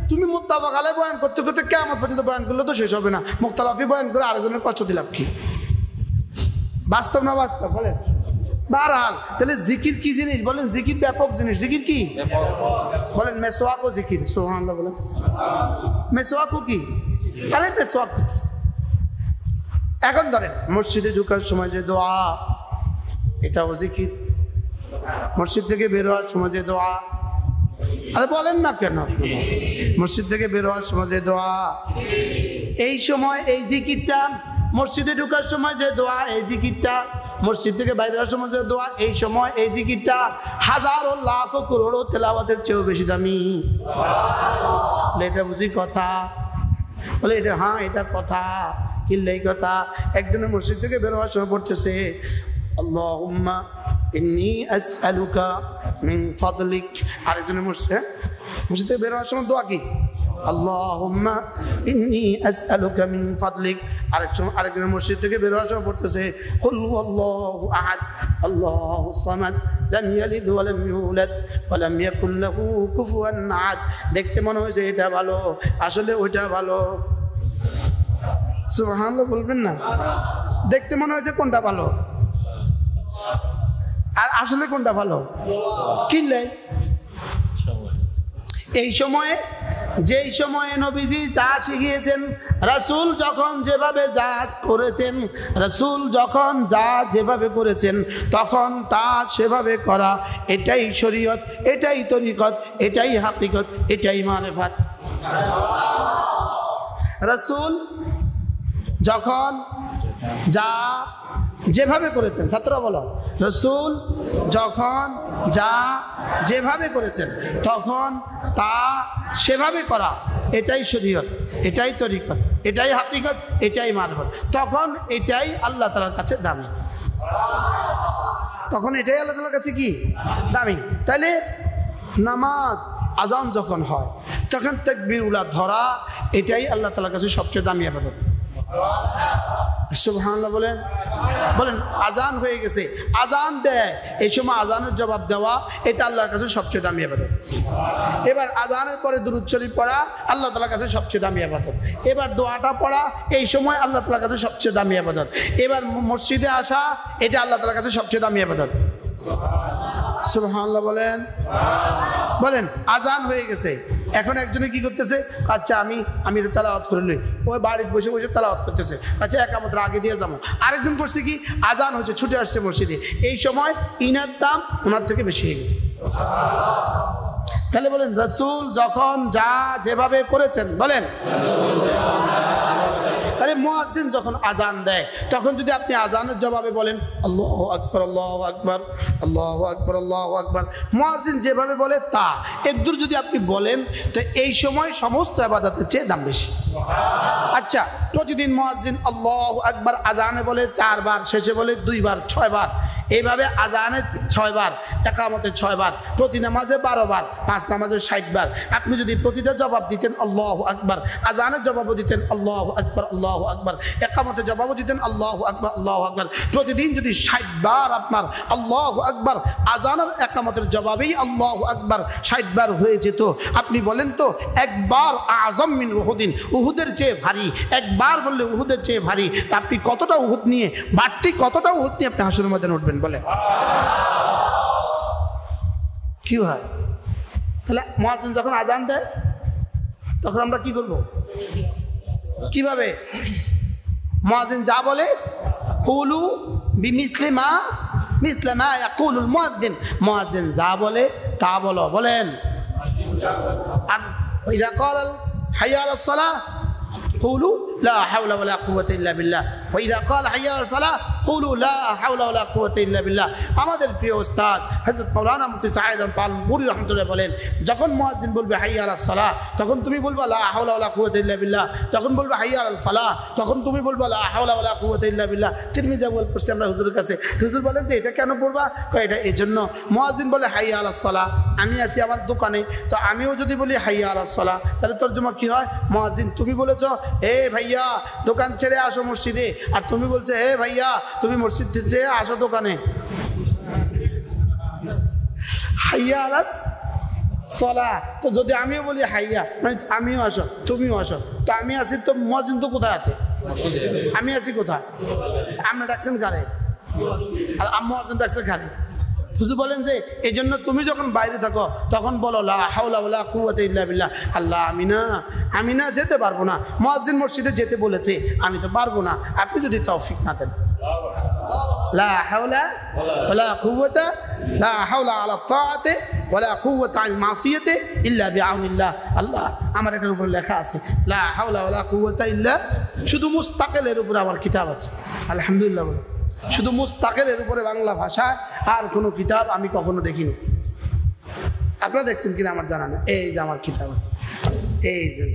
তুমি মুত্তাফাক আলাইহি বয়ান করতে করতে কিয়ামত পর্যন্ত বয়ান করলে তো শেষ হবে না। মুখতালাফি বয়ান করে আরেকজনের কষ্ট দিলাম কি? বাস্তব না বাস্তব বলেন? বারহাল তাহলে জিকির কি জিনিস বলেন? জিকির ব্যাপক জিনিস। জিকির কি বলেন? মেসওয়াক ও জিকির। সুবহানাল্লাহ বলেন। মেসওয়াক কি? আরে মেসওয়াক করতেছে। এখন ধরেন মসজিদে ঢোকার সময় যে দোয়া, এটাও জিকির। মসজিদ থেকে বের হওয়ার সময় যে দোয়া, আরে বলেন না কেন? মসজিদ থেকে বের হওয়ার সময় যে দোয়া, এই সময় এই জিকিরটা। মসজিদে ঢোকার সময় যে দোয়া, এই জিকিরটা। মসজিদ থেকে বাইরে হওয়ার সময় যে দোয়া, এই সময় এই জিকিরটা হাজারো লাখ করোড় তেলাওয়াতের চেয়েও বেশি দামি। এটা বুঝি কথা? বলে এটা হ্যাঁ এটা কথা। কিনলে এই কথা। একজনের মসজিদ থেকে বের হওয়ার সময় পড়তেছে আল্লাহুম্মা ইন্নী আসআলুকা মিন ফাদলিক। আরেকজনের মসজিদ থেকে বের হওয়ার সময় দোয়া কি? আল্লাহুম্মা ইন্নী আসআলুকা মিন ফাদলিক। আরেকজনের মসজিদ থেকে বের হওয়ার সময় পড়তেছে কুল হুয়াল্লাহু আহাদ আল্লাহুস সামাদ লাম ইয়ালিদ ওয়া লাম ইউলাদ ওয়া লাম ইয়াকুল লাহু কুফুয়ান আহাদ। দেখতে মনে হয়েছে এটা ভালো, আসলে ওইটা ভালো। সুবহানাল্লাহ বলবেন না? দেখতে মনে হয়েছে কোনটা ভালো আর আসলে কোনটা ভালো? কিনলে এই সময়ে, যেই সময়ে নবীজি যা শিখিয়েছেন, রাসূল যখন যেভাবে যা করেছেন, রাসূল যখন যা যেভাবে করেছেন তখন তা সেভাবে করা, এটাই শরীয়ত, এটাই তরিকত, এটাই হাকিকত, এটাই মারিফাত। রাসূল যখন যা যেভাবে করেছেন, ছাত্র বলো, রাসূল যখন যা যেভাবে করেছেন তখন তা সেভাবে করা, এটাই শরীয়ত, এটাই তরিকত, এটাই হাকিকত, এটাই মারিফাত। তখন এটাই আল্লাহ তাআলার কাছে দামি। তখন এটাই আল্লাহ তাআলার কাছে কি? দামি। তাহলে নামাজ আজান যখন হয় তখন তাকবীরুল্লাহ ধরা, এটাই আল্লাহ তাআলার কাছে সবচেয়ে দামি ইবাদত। সুবহানাল্লাহ বলেন। বলেন আজান হয়ে গেছে, আজান দেয়, এই সময় আজানের জবাব দেওয়া, এটা আল্লাহর কাছে সবচেয়ে দামি ইবাদত। এবার আজানের পরে দুরূদ শরীফ পড়া আল্লাহ তাআলার কাছে সবচেয়ে দামি ইবাদত। এবার দোয়াটা পড়া এই সময় আল্লাহ তাআলার কাছে সবচেয়ে দামি ইবাদত। এবার মসজিদে আসা, এটা আল্লাহ তাআলার কাছে সবচেয়ে দামি ইবাদত। সুবহানাল্লাহ বলেন। বলেন আজান হয়ে গেছে, এখন একজনে কি করতেছে? আচ্ছা আমি তেলাওয়াত করে লই। ওই বাড়িতে বসে বসে তেলাওয়াত করতেছে। আচ্ছা একামতের আগে দিয়ে যাবো। আরেকজন করছে কি? আজান হচ্ছে, ছুটে আসছে মসজিদে। এই সময় ইনার দাম ওনার থেকে বেশি হয়ে গেছে। তাহলে বলেন রাসূল যখন যা যেভাবে করেছেন, বলেন তাহলে মুয়াজ্জিন যখন আজান দেয় তখন যদি আপনি আজানের জবাবে বলেন আল্লাহু আকবার আল্লাহু আকবার আল্লাহু আকবার আল্লাহু আকবার, মুয়াজ্জিন যেভাবে বলে তা একদূর যদি আপনি বলেন, তো এই সময় সমস্ত ইবাদতের চেয়ে দাম বেশি। আচ্ছা প্রতিদিন মুয়াজ্জিন আল্লাহু আকবার আজানে বলে 4 বার, শেষে বলে 2 বার, 6 বার, এইভাবে আজানে 6 বার, ইকামতে 6 বার, প্রতি নামাজে 12 বার, 5 নামাজে 60 বার। আপনি যদি প্রতিটা জবাব দিতেন আল্লাহু আকবার, আজানের জবাবও দিতেন আল্লাহু আকবার আল্লাহু আকবার, ইকামতে জবাবও দিতেন আল্লাহু আকবার আল্লাহু আকবার, প্রতিদিন যদি 60 বার আপনার আল্লাহু আকবার আজানের ইকামতের জবাবেই আল্লাহু আকবার 60 বার হয়ে যেত, আপনি বলেন তো একবার আযম মিন উহুদিন, উহুদের চেয়ে ভারী, একবার বললে উহুদের চেয়ে ভারী, তা আপনি কতটা উহুদ নিয়ে, বাড়তি কতটা উহুদ নিয়ে আপনি হাসরের ময়দানে উঠবেন বলেন? কি হয়? তাহলে মুয়াজ্জিন যখন আজান দেয় তখন আমরা কি করব? কিভাবে? মুয়াজ্জিন যা বলে কুলু বিমিসলি মা ইয়াকুলুল মুয়াজ্জিন, মুয়াজ্জিন যা বলে তা বলো। বলেন আর ইযা ক্বালা হাইয়া আলাস সালাহ কুলু লা হাওলা ওয়ালা কুওয়াতা ইল্লা বিল্লাহ, ওয়াইদা ক্বালা হাইয়া আলাল ফালাহ কুলু লা হাওলা ওয়ালা কুওয়াতা ইল্লা বিল্লাহ। আমাদের প্রিয় উস্তাদ হযরত মাওলানা মুফতি সাঈদ পালনপুরি রাহমাতুল্লাহ বলেন, যখন মুয়াজ্জিন বলবে হাইয়া আলাস সালাহ, তখন তুমি বলবা লা হাওলা ওয়ালা কুওয়াতা ইল্লা বিল্লাহ। যখন বলবে হাইয়া আলাল ফালাহ, তখন তুমি বলবা লা হাওলা ওয়ালা কুওয়াতা ইল্লা বিল্লাহ। তিরমিজি বল পড়ছি আমরা হুজুরের কাছে, হুজুর বলেন যে এটা কেন পড়বা? এটা এজন্য মুয়াজ্জিন বলে হাইয়া আলাস সালাহ, আমি আছি আমার দোকানে, তো আমিও যদি বলি হাইয়া আলাস সালাহ, তাহলে তরজমা কি হয়? মুয়াজ্জিন তুমি বলেছো হে ভাইয়া দোকান ছেড়ে আসো মসজিদে, আর তুমি বলছো হে ভাইয়া তুমি মসজিদ থেকে আসো দোকানে। হাইয়া আলাস সালাহ, তো যদি আমিও বলি হাইয়া মানে আমিও আসো তুমিও আসো, তো আমি আছি তো মুয়াজ্জিন তো কোথায় আছে? আমি আছি কোথায়? আপনি ডাকছেন কারে? আর মুয়াজ্জিন ডাকছেন কারে? হুজুর বলেন যে এই জন্য তুমি যখন বাইরে থাকো তখন বলো লা হাওলা ওয়ালা কুওয়াতা ইল্লা বিল্লাহ। আল্লাহ আমি না যেতে পারবো না, মুয়াজ্জিন মসজিদে যেতে বলেছে, আমি তো পারবো না, আপনি যদি তৌফিক না দেন। লা হাওলা ওয়ালা কুওয়াতা, লা হাওলা আলা তাআতি ওয়ালা কুওয়াতা আল মাসিয়াতি ইল্লা বিআউনিল্লাহ। আল্লাহ আমার এটার উপর লেখা আছে লা হাওলা ওয়ালা কুওয়াতা ইল্লা, শুধু মুস্তাকিলের উপর আমার কিতাব আছে আলহামদুলিল্লাহ। শুধু মুস্তাকিলের উপরে বাংলা ভাষা আর কোনো কিতাব আমি কখনো দেখিনি। আপনারা দেখছেন কিনা আমার জানা না, এই যে আমার কিতাব আছে, এই যে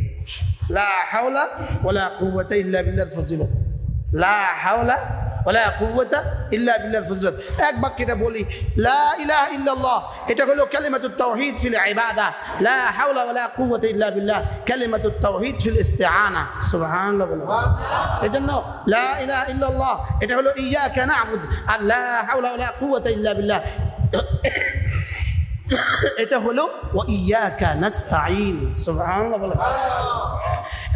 লা হাওলা ওয়ালা কুওয়াতা ইল্লা বিল্লাহর ফজিলত, লা হাওলা ওয়ালা কুওয়াতা ইল্লা বিল্লাহর ফজিলত। এক বাক্যে বলি লা ইলাহা ইল্লাল্লাহ, এটা হলো কালিমাতুত তাওহীদ ফিল ইবাদা, লা হাওলা ওয়ালা কুওয়াতা ইল্লা বিল্লাহ কালিমাতুত তাওহীদ ফিল ইস্তিআনা। সুবহানাল্লাহ। এজন্য লা ইলাহা ইল্লাল্লাহ এটা হলো ইয়াকা না'বুদু, আর লা হাওলা ওয়ালা কুওয়াতা ইল্লা বিল্লাহ এটা হলো ওয়া ইয়াকা নাস্তাঈন। সুবহানাল্লাহ।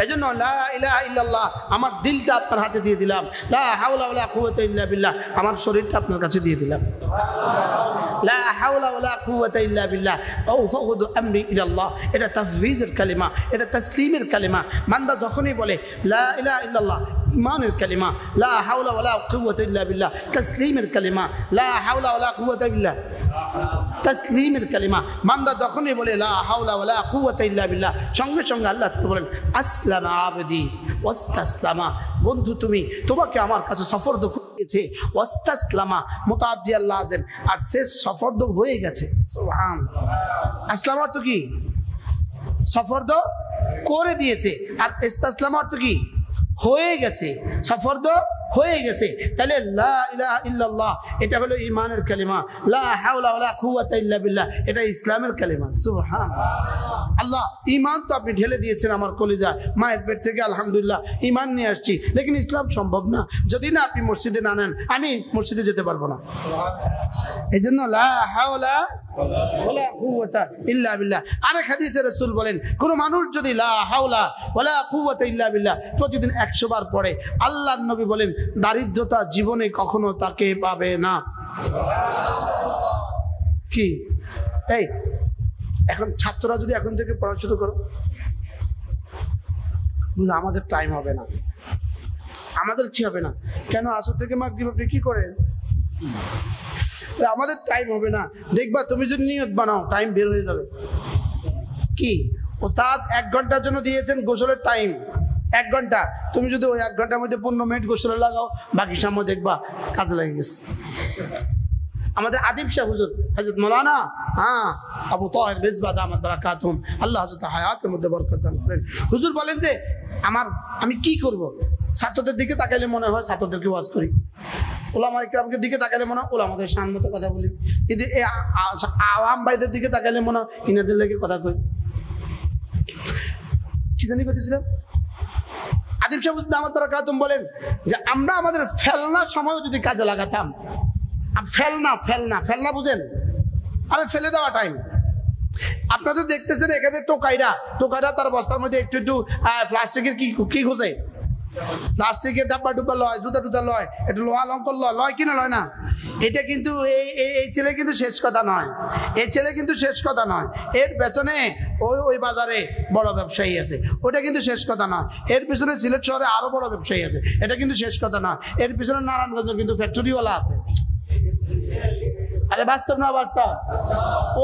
এজন্য লা ইলাহা ইল্লাল্লাহ আমার দিলটা আপনার হাতে দিয়ে দিলাম, লা হাওলা ওয়ালা কুওয়াতা ইল্লা বিল্লাহ আমার শরীরটা আপনার কাছে দিয়ে দিলাম। লা হাওলা ওয়ালা কুওয়াতা ইল্লা বিল্লাহ আও ফাউদু আমরি ইলাল্লাহ, এটা তাফওয়িজের কালিমা, এটা তাসলিমের কালিমা। বান্দা যখনই বলে লা ইলাহা ইল্লাল্লাহ ইমানের কালিমা, লা হাওলা ওয়ালা কুওয়াতা ইল্লা বিল্লাহ তাসলিমের কালিমা, লা হাওলা ওয়ালা কুওয়াতা বিল্লাহ তাসলিমের কালিমা। বান্দা যখনই বলে লা হাওলা ওয়ালা কুওয়াতা ইল্লা বিল্লাহ, সঙ্গে সঙ্গে আল্লাহ বলেন আসলামা আবদি ওয়াস্তাসলামা, বন্ধু তোমাকে আমার কাছে সফরদ করেছে। ওয়াস্তাসলামা মুতাআদ্দি আল লাজিম, আর সে সফরদ হয়ে গেছে। সুবহানাল্লাহ। আসলামা অর্থ কি? সফরদ করে দিয়েছে, আর ইস্তাসলামা অর্থ কি? হয়ে গেছে, সফরদ হয়ে গেছে। তাহলে লা ইলাহা ইল্লাল্লাহ এটা হলো ঈমানের কালিমা, লা হাওলা ওয়ালা কুওয়াতা ইল্লা বিল্লাহ এটা ইসলামের কালিমা। সুবহানাল্লাহ। আল্লাহ ঈমান তো আপনি ঢেলে দিয়েছেন আমার কলিজায়, মায়ের পেট থেকে আলহামদুলিল্লাহ ঈমান নিয়ে আসছি, লেকিন ইসলাম সম্ভব না যদি না আপনি মসজিদে না নেন, আমি মসজিদে যেতে পারবো না। এজন্য লা হাওলা ওয়ালা কুওয়াতা ইল্লা বিল্লাহ। আরেক হাদিসে রাসূল বলেন কোন মানুষ যদি লা হাওলা ওয়ালা কুওয়াতা ইল্লা বিল্লাহ প্রতিদিন 100 বার পড়ে, আল্লাহর নবী বলেন দারিদ্রতা জীবনে কখনো তাকে পাবে না। কি এই এখন ছাত্ররা যদি এখন থেকে পড়া শুরু করো, আমাদের টাইম হবে না, আমাদের কি হবে না? কেন আসর থেকে মাগরিব আপনি কি করেন? আমাদের টাইম হবে না। দেখবা তুমি যদি নিয়ত বানাও টাইম বের হয়ে যাবে। কি ওস্তাদ 1 ঘন্টার জন্য দিয়েছেন গোসলের টাইম 1 ঘন্টা, তুমি যদি ওই 1 ঘন্টার মধ্যে 15 মিনিট গোসলে লাগাও, বাকি সময় দেখবা কাজে লেগে গেছে। আমাদের আদিব শাহ হুজুর হযরত মাওলানা আবু তাহের বেজবা দামাত বারাকাতুহুম, আল্লাহ হযরত হায়াতের মধ্যে বরকত দান করেন। হুজুর বলেন যে আমি কি করব? ছাত্রদের দিকে তাকাইলে মনে হয় ছাত্রদেরকে ওয়াজ করি, ওলামা ইকরামকে দিকে তাকাইলে মনে হয় ওলামাদের সম্মত কথা বলি, কিন্তু এই আওয়াম ভাইদের দিকে তাকাইলে মনে হয় ইনাদের লেগে কথা কই। কি জানি বলতেছিলাম? আদিব শাহ দামাত বারাকাতুহুম বলেন যে আমরা আমাদের ফেলনা সময় যদি কাজে লাগাতাম, ফেলনা বুঝেন? আরে ফেলে দেওয়া টাইম। আপনারা তো দেখতেছেন এখানে টোকাইরা তার বস্তার মধ্যে একটু প্লাস্টিকের কি খুঁজে, প্লাস্টিকের ডাব্বা ডুব্বা লয়, জুতা টুতা লয়, একটু লোহা লঙ্কর লয় কিনা লয় না? এটা কিন্তু এই ছেলে কিন্তু শেষ কথা নয়, এই ছেলে কিন্তু শেষ কথা নয়। এর পেছনে ওই বাজারে বড় ব্যবসায়ী আছে, ওটা কিন্তু শেষ কথা নয়। এর পিছনে সিলেট শহরে আরো বড় ব্যবসায়ী আছে, এটা কিন্তু শেষ কথা নয়। এর পিছনে নারায়ণগঞ্জের কিন্তু ফ্যাক্টরিওয়ালা আছে। আরে বাস্তব না বাস্তব?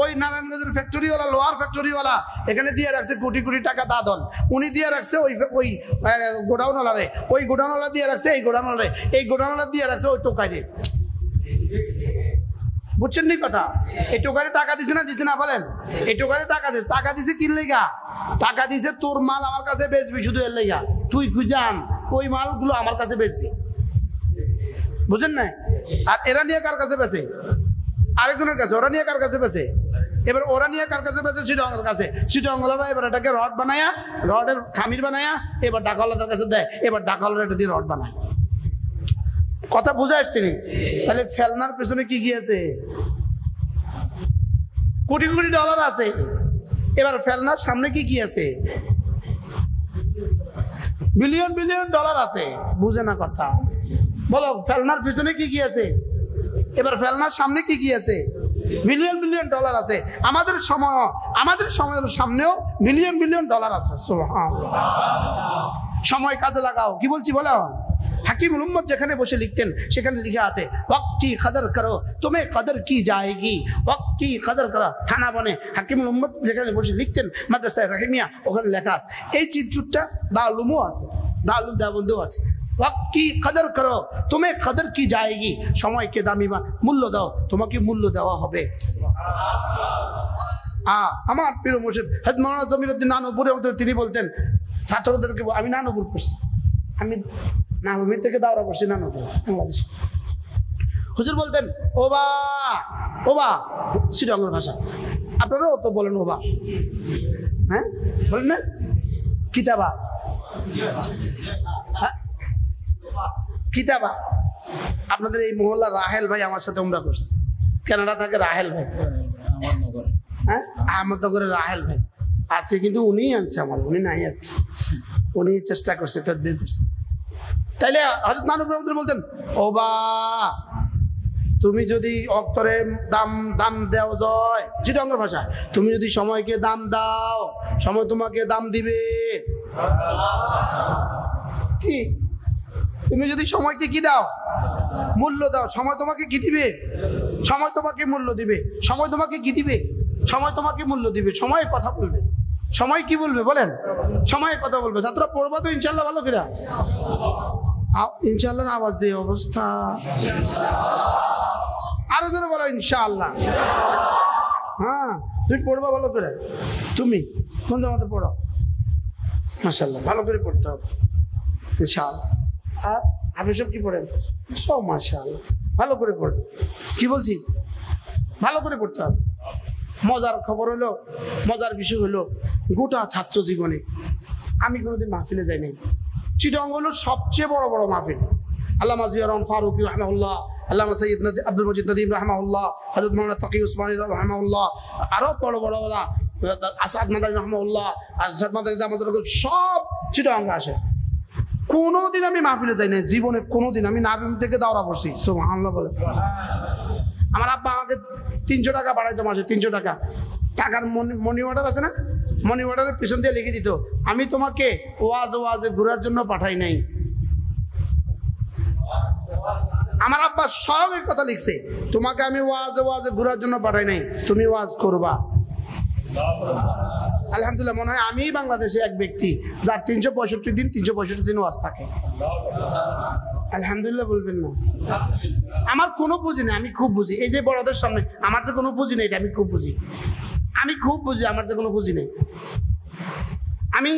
ওই নারায়ণগঞ্জের ফ্যাক্টরিওয়ালা, লোহার ফ্যাক্টরিওয়ালা এখানে দিয়ে রাখছে কোটি কোটি টাকা দাদন, উনি দিয়ে রাখছে ওই গোডাউনওয়ালারে, ওই গোডাউনওয়ালা দিয়ে রাখছে এই গোডাউনওয়ালারে, এই গোডাউনওয়ালা দিয়ে রাখছে ওই টোকাইরে। বুঝছেন নি কথা? এই টোকারে টাকা দিছে না দিছে না বলেন? এই টোকারে টাকা দিছে কি লেগা? টাকা দিছে তোর মাল আমার কাছে বেচবি, শুধু এর লেগা তুই খুঁজান ওই মালগুলো আমার কাছে বেচবি, বুঝেন না? আর এরা নিয়ে কার কাছে বেচে? আরেকজনের কাছে। ওরা নিয়ে কার কাছে বেচে? এবার ওরা নিয়ে কার কাছে বেচে? চিটাঙ্গের কাছে। চিটাঙ্গলারা এবার এটাকে রড বানায়া, রডের খামির বানায়া এবার ঢাকাওয়ালাদের কাছে দেয়, এবার ঢাকাওয়ালারা এটা দিয়ে রড বানায়। কথা বুঝে আসছে নি? তাহলে ফেলনার পেছনে কি গিয়েছে? কোটি কোটি ডলার আছে। এবার ফেলনার সামনে কি আছে? বিলিয়ন বিলিয়ন ডলার আছে। বুঝে না কথা? বলো ফেলনার পিছনে কি আছে? এবার ফেলনার সামনে কি আছে? বিলিয়ন বিলিয়ন ডলার আছে। আমাদের সময়ের সামনেও বিলিয়ন বিলিয়ন ডলার আছে। সুবহানাল্লাহ। সময় কাজে লাগাও। কি বলছি বলো? হাকিমুল উম্মত যেখানে বসে লিখতেন সেখানে লিখা আছে ওয়াক্ত কি কদর করো তুমি কদর কি যায়গি, ওয়াক্ত কি কদর করো। থানা বনে হাকিমুল উম্মত যেখানে বসে লিখতেন মাদ্রাসায়ে রাহিমিয়া, ওখানে লেখা আছে। এই চিরকুটটা দালুমও আছে, দালুম দেওবন্দেও আছে। ওয়াক্ত কি কদর করো তুমি কদর কি যায়গি, সময়কে দামি মূল্য দাও, তোমাকে মূল্য দেওয়া হবে। আমার প্রিয় মুর্শিদ হযরত মাওলানা জমিরউদ্দিন নানুপুরে তিনি বলতেন ছাত্রদেরকে, আমি নানুপুর করছি, আমি নানুপুর থেকে দাওরা করছি নানুপুর বাংলাদেশ। হুজুর বলতেন ওবা ওবা, চিটাঙ্গের ভাষা। আপনারাও তো বলেন ওবা, হ্যাঁ বলেন না? কিতাবা, কিতাবা। আপনাদের এই মহল্লা রাহেল ভাই আমার সাথে উমরা করছে, কানাডা থাকে রাহেল ভাই, হ্যাঁ আহমদনগরের রাহেল ভাই আছে, কিন্তু উনি আনছে আমার, উনি নাই আর কি, উনি চেষ্টা করছে, তদবির করছে। তাইলে হযরত নানুপুর বলতেন ওবা, তুমি যদি অক্তরে দাম দেও যায়, চিটাঙ্গের ভাষায়, তুমি যদি সময়কে দাম দাও সময় তোমাকে দাম দিবে। কি? তুমি যদি সময়কে কি দাও? মূল্য দাও, সময় তোমাকে কি দিবে? সময় তোমাকে মূল্য দিবে। সময় তোমাকে কি দিবে? সময় তোমাকে মূল্য দিবে। সময় কথা বলবে। সময় কি বলবে বলেন? সময় কথা বলবে। ছাত্ররা পড়বা তো ইনশাল্লাহ ভালো করে? ইনশাল্লাহর আওয়াজ দিয়ে অবস্থা আরো জোরে বলো ইনশাআল্লাহ। হ্যাঁ তুমি পড়বা ভালো করে। তুমি কোন জামাতে পড়ো? মাশাআল্লাহ, ভালো করে পড়তে হবে ইনশাআল্লাহ। আর আপনি সব কি পড়েন? সব মাশাআল্লাহ, ভালো করে পড়বে। কি বলছি? ভালো করে পড়তে হবে। মজার খবর হলো, মজার বিষয় হলো, গোটা ছাত্র জীবনে আমি কোনোদিন মাহফিলে যাই নাই। চিটাঙ্গ হলো সবচেয়ে বড় বড় মাহফিল। আল্লামা জিয়া রহমান ফারুকী রাহিমাহুল্লাহ, আল্লামা সৈয়দ আব্দুল মজিদ নদীম রাহিমাহুল্লাহ, হযরত মাওলানা তাকি উসমানী রাহিমাহুল্লাহ, আরো বড় বড় ওরা আসাদ মাদানী রাহিমাহুল্লাহ, আসাদ মাদানী আমাদের সব চিটাঙ্গ আসে। কোনোদিন আমি মাহফিলে যাই না জীবনে, কোনোদিন। আমি নাবিম থেকে দাওরা পড়ছি। সুবহানাল্লাহ বলে। আমার আব্বা আমাকে 300 টাকা বাড়াইতো মাসে, 300 টাকা। টাকার মনি অর্ডার আছে না, মনি অর্ডারের পিছন দিয়ে লিখে দিত আমি তোমাকে ওয়াজে ঘোরার জন্য পাঠাই নাই। আমার আব্বা সব এই কথা লিখছে, তোমাকে আমি ওয়াজে ঘোরার জন্য পাঠাই নাই, তুমি ওয়াজ করবা। আলহামদুলিল্লাহ, মনে হয় আমি বাংলাদেশে এক ব্যক্তি যার 365 দিন ওয়াজ থাকে। আলহামদুলিল্লাহ বলবেন না? আমার কোনো পুঁজি নেই, আমি খুব বুঝি। এই যে বড়দের সামনে আমার যে কোনো পুঁজি নেই, এটা আমি খুব বুঝি। আমি খুব বুঝি, আমার যে কোনো পুঁজি নেই। আমি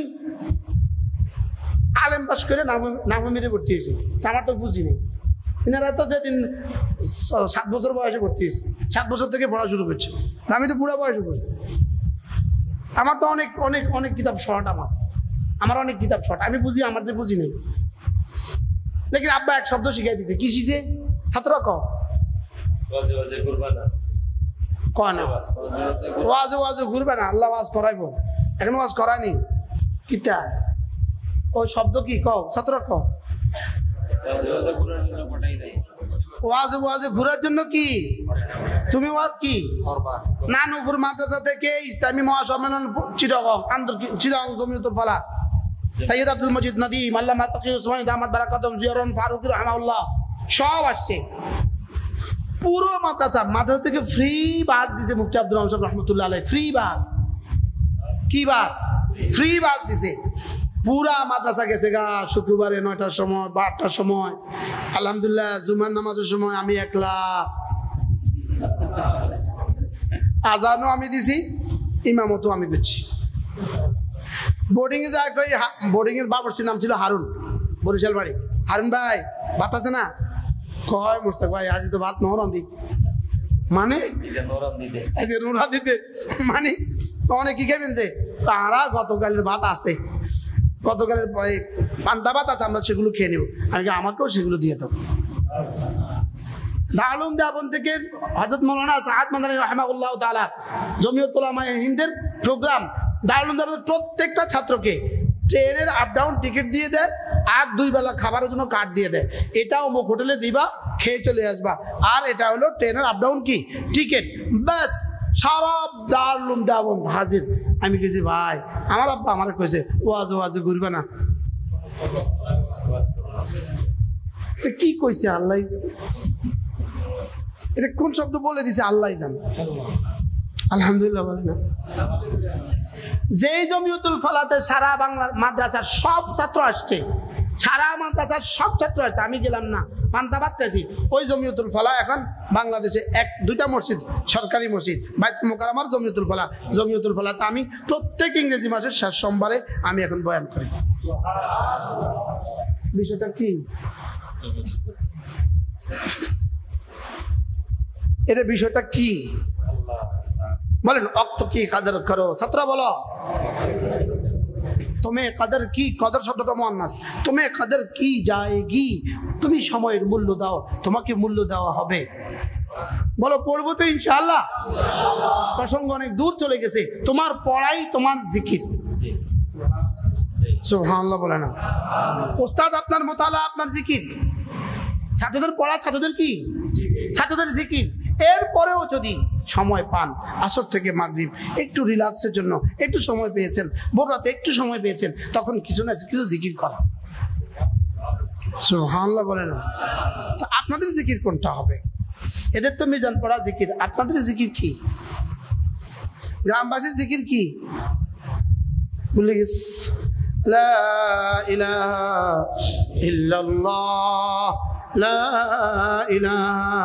আলেম পাস করে নাভমিরে ভর্তি হয়েছি, আমার তো পুঁজি নেই। এনারা তো যেদিন 7 বছর বয়সে ভর্তি হয়েছে, 7 বছর থেকে পড়া শুরু করছে, আমি তো বুড়া বয়সে পড়ছি। আমার তো অনেক অনেক অনেক কিতাব শর্ট, আমার অনেক কিতাব শর্ট। আমি বুঝি, আমার যে বুঝি নেই। লেকিন আব্বা এক শব্দ শিখাই দিছে। কি শিখছে? ছাত্র ওয়াজে ঘুরবে না, আল্লাহ ওয়াজ করাইবো। এখন ওয়াজ করায়নি কিতা? ওই শব্দ কি কও? ছাত্র কও ওয়াজে ঘুরার জন্য কি? তুমি ওয়াজ কি নানুপুর মাদ্রাসা থেকে ইসলামী মহাসম্মেলন চিটাগং জমিয়তুল ফালাহ, সৈয়দ আব্দুল মজিদ নদীম, আল্লামা তাকি উসমানী দামাত বারাকাতুহুম, জিয়া রহমান ফারুকী রাহিমাহুল্লাহ, সব আসছে। পুরো মাদ্রাসা থেকে ফ্রি বাস দিছে মুফতি আব্দুর রহমান সাহেব রহমতুল্লাহ আলাইহি। ফ্রি বাস, কি বাস? ফ্রি বাস দিছে। পুরা মাদ্রাসা গেছে গা শুক্রবারে 9টার সময় 12টার সময়। আলহামদুলিল্লাহ জুমার নামাজের সময় আমি একলা, আজানও আমি দিছি, ইমামতও আমি করছি। বোর্ডিং এ যায় কই, বোর্ডিং এর বাবরচির নাম ছিল হারুন, বরিশাল বাড়ি। হারুন ভাই ভাত আছে না? কয় মুস্তাক ভাই আজ তো ভাত নহরান দি, মানে নোরা দিতে মানে অনেক কি খাবেন যে তারা গতকালের ভাত আছে, গতকালের পান্তা ভাত আছে, আমরা সেগুলো খেয়ে নেব। আমি আমাকেও সেগুলো দিয়ে দেবো। দারুল দেওবন্দ থেকে হযরত মাওলানা সাআদ মাদানী রাহিমাহুল্লাহ তাআলা জমিয়ত উলামায়ে হিন্দের প্রোগ্রাম, দারুল দেওবন্দের প্রত্যেকটা ছাত্রকে ট্রেনের আপ ডাউন টিকিট দিয়ে দেয় আর 2 বেলা খাবারের জন্য কার্ড দিয়ে দেয়। এটা অমুক হোটেলে দিবা, খেয়ে চলে আসবা, আর এটা হলো ট্রেনের আপ ডাউন কি টিকিট, ব্যাস সারা দারুল দেওবন্দ হাজির। আমি কেছি ভাই, আমার আব্বা আমার কইছে ওয়াজে ঘুরবে না। কি কইছে আল্লাহ, এটা কোন শব্দ বলে দিছে আল্লাহ জানে। আলহামদুলিল্লাহ বলে না। যেই জমিয়তুল ফালাতে সারা বাংলা মাদ্রাসার সব ছাত্র আসছে, সারা মাদ্রাসার সব ছাত্র আসছে, আমি গেলাম না, পান্তাবাদ খাইছি। ওই জমিয়তুল ফালা এখন বাংলাদেশে 1-2টা মসজিদ, সরকারি মসজিদ, বাইতুল মুকাররমার জমিয়তুল ফালা। জমিয়তুল ফালাতে আমি প্রত্যেক ইংরেজি মাসের শেষ সোমবারে আমি এখন বয়ান করি। বিষয়টা কি? এটা বিষয়টা কি বলেন? অক্ত কি কাদর করো, ছাত্র বলো তুমি কদর কি, কদর শব্দটা মুয়ান্নাস, তুমি কদর কি যায়গি, তুমি সময়ের মূল্য দাও, তোমাকে মূল্য দেওয়া হবে। বলো পড়বো তো ইনশাআল্লাহ। প্রসঙ্গ অনেক দূর চলে গেছে, তোমার পড়াই তোমার জিকির। সুবহানাল্লাহ বলে না। ওস্তাদ আপনার মুতালা আপনার জিকির, ছাত্রদের পড়া ছাত্রদের কি, ছাত্রদের জিকির। এরপরেও যদি সময় পান, আসর থেকে মাগরিব একটু রিল্যাক্সের জন্য একটু সময় পেয়েছেন, ভোর রাতে একটু সময় পেয়েছেন, তখন কিছু না কিছু জিকির করা। সুবহানাল্লাহ বলে না। তো আপনাদের জিকির কোনটা হবে? এদের তো মিজান পড়া জিকির, আপনাদের জিকির কি? গ্রামবাসীর জিকির কি? ভুলে গেছি। লা ইলাহা ইল্লাল্লাহ, লা ইলাহা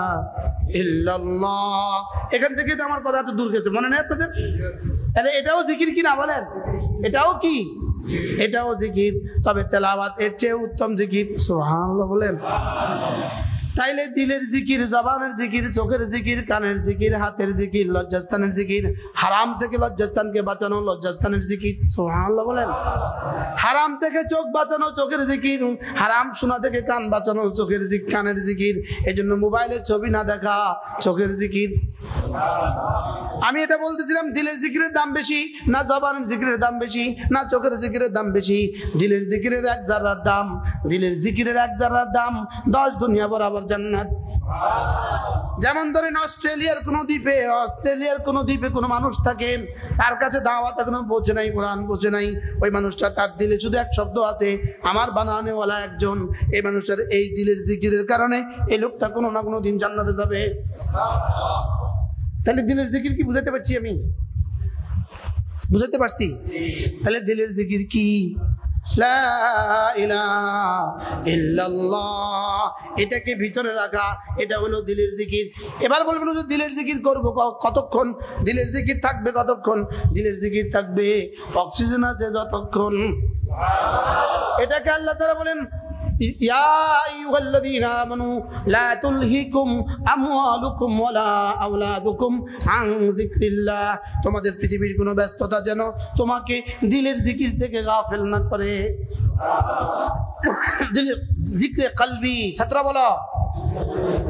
ইল্লাল্লাহ। এখান থেকে তো আমার কথা তো দূর গেছে, মনে নেই আপনাদের? তাহলে এটাও জিকির কি না বলেন? এটাও কি? এটাও জিকির, তবে তেলাওয়াত এর চেয়ে উত্তম জিকির। সুবহানাল্লাহ বলেন। তাইলে দিলের জিকির, জবানের জিকির, চোখের জিকির, কানের জিকির, হাতের জিকির, লজ্জাস্থানের জিকির, হারাম থেকে লজ্জাস্থানকে বাঁচানো লজ্জাস্থানের জিকির। সুবহানাল্লাহ বলেন। হারাম থেকে চোখ বাঁচানো চোখের জিকির, হারাম শোনা থেকে কান বাঁচানো চোখের জিকির, কানের জিকির। এজন্য মোবাইলে ছবি না দেখা চোখের জিকির। আমি এটা বলতেছিলাম, দিলের জিকিরের দাম বেশি না জবানের জিকিরের দাম বেশি না চোখের জিকিরের দাম বেশি? দিলের জিকিরের 1 জাররার দাম, দিলের জিকিরের 1 জাররার দাম 10 দুনিয়া বরাবর জান্নাত। যেমন ধরেন অস্ট্রেলিয়ার কোন দ্বীপে কোনো মানুষ থাকে, তার কাছে দাওয়াত এখনো পৌঁছে নাই, কোরআন পৌঁছে নাই। ওই মানুষটা, তার দিলে শুধু এক শব্দ আছে, আমার বানানেওয়ালা একজন। এই মানুষটার এই দিলের জিকিরের কারণে এই লোকটা কোনো না কোনো দিন জান্নাতে যাবে। তাহলে দিলের জিকির কি বুঝাতে পারছি? আমি বুঝাতে পারছি? তাহলে দিলের জিকির কি? লা ইলাহা ইল্লাল্লাহ, এটাকে ভিতরে রাখা, এটা হলো দিলের জিকির। এবার বলবেন যে দিলের জিকির করবো কতক্ষণ? দিলের জিকির থাকবে কতক্ষণ? দিলের জিকির থাকবে অক্সিজেন আছে যতক্ষণ। এটাকে আল্লাহ তাআলা বলেন, ইয়া আইয়ুহাল্লাযীনা আমানু লা তুলহিকুম আমওয়ালুকুম ওয়ালা আওলাদুকুম আন যিকরিল্লাহ। তোমাদের পৃথিবীর কোনো ব্যস্ততা যেন তোমাকে দিলের জিকির থেকে গাফেল না করে। দিলের জিকরে কলবি, ছাত্র বলো,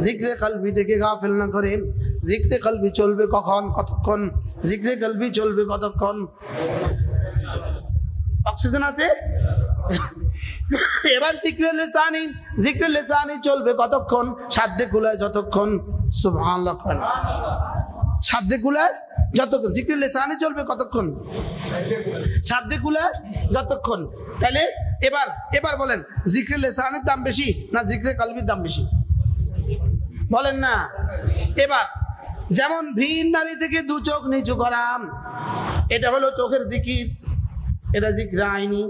জিকরে কলবি থেকে গাফেল না করে। জিকরে কলবি চলবে কখন, কতক্ষণ? জিকরে কলবি চলবে কতক্ষণ? অক্সিজেন আছে। এবার জিকরে লিসানি চলবে কতক্ষণ? সাধ্যে কুলায় যতক্ষণ। সুবহানাল্লাহ। সাধ্যে কুলায় যতক্ষণ। জিকরে লিসানি চলবে কতক্ষণ? সাধ্যে কুলায় যতক্ষণ। তাহলে এবার বলেন, জিকরে লিসানির দাম বেশি না জিকরে কলবির দাম বেশি? বলেন না। এবার যেমন ভিন নারী থেকে দু চোখ নিচু করা, এটা হলো চোখের জিকির, এটা জিকির আইনি,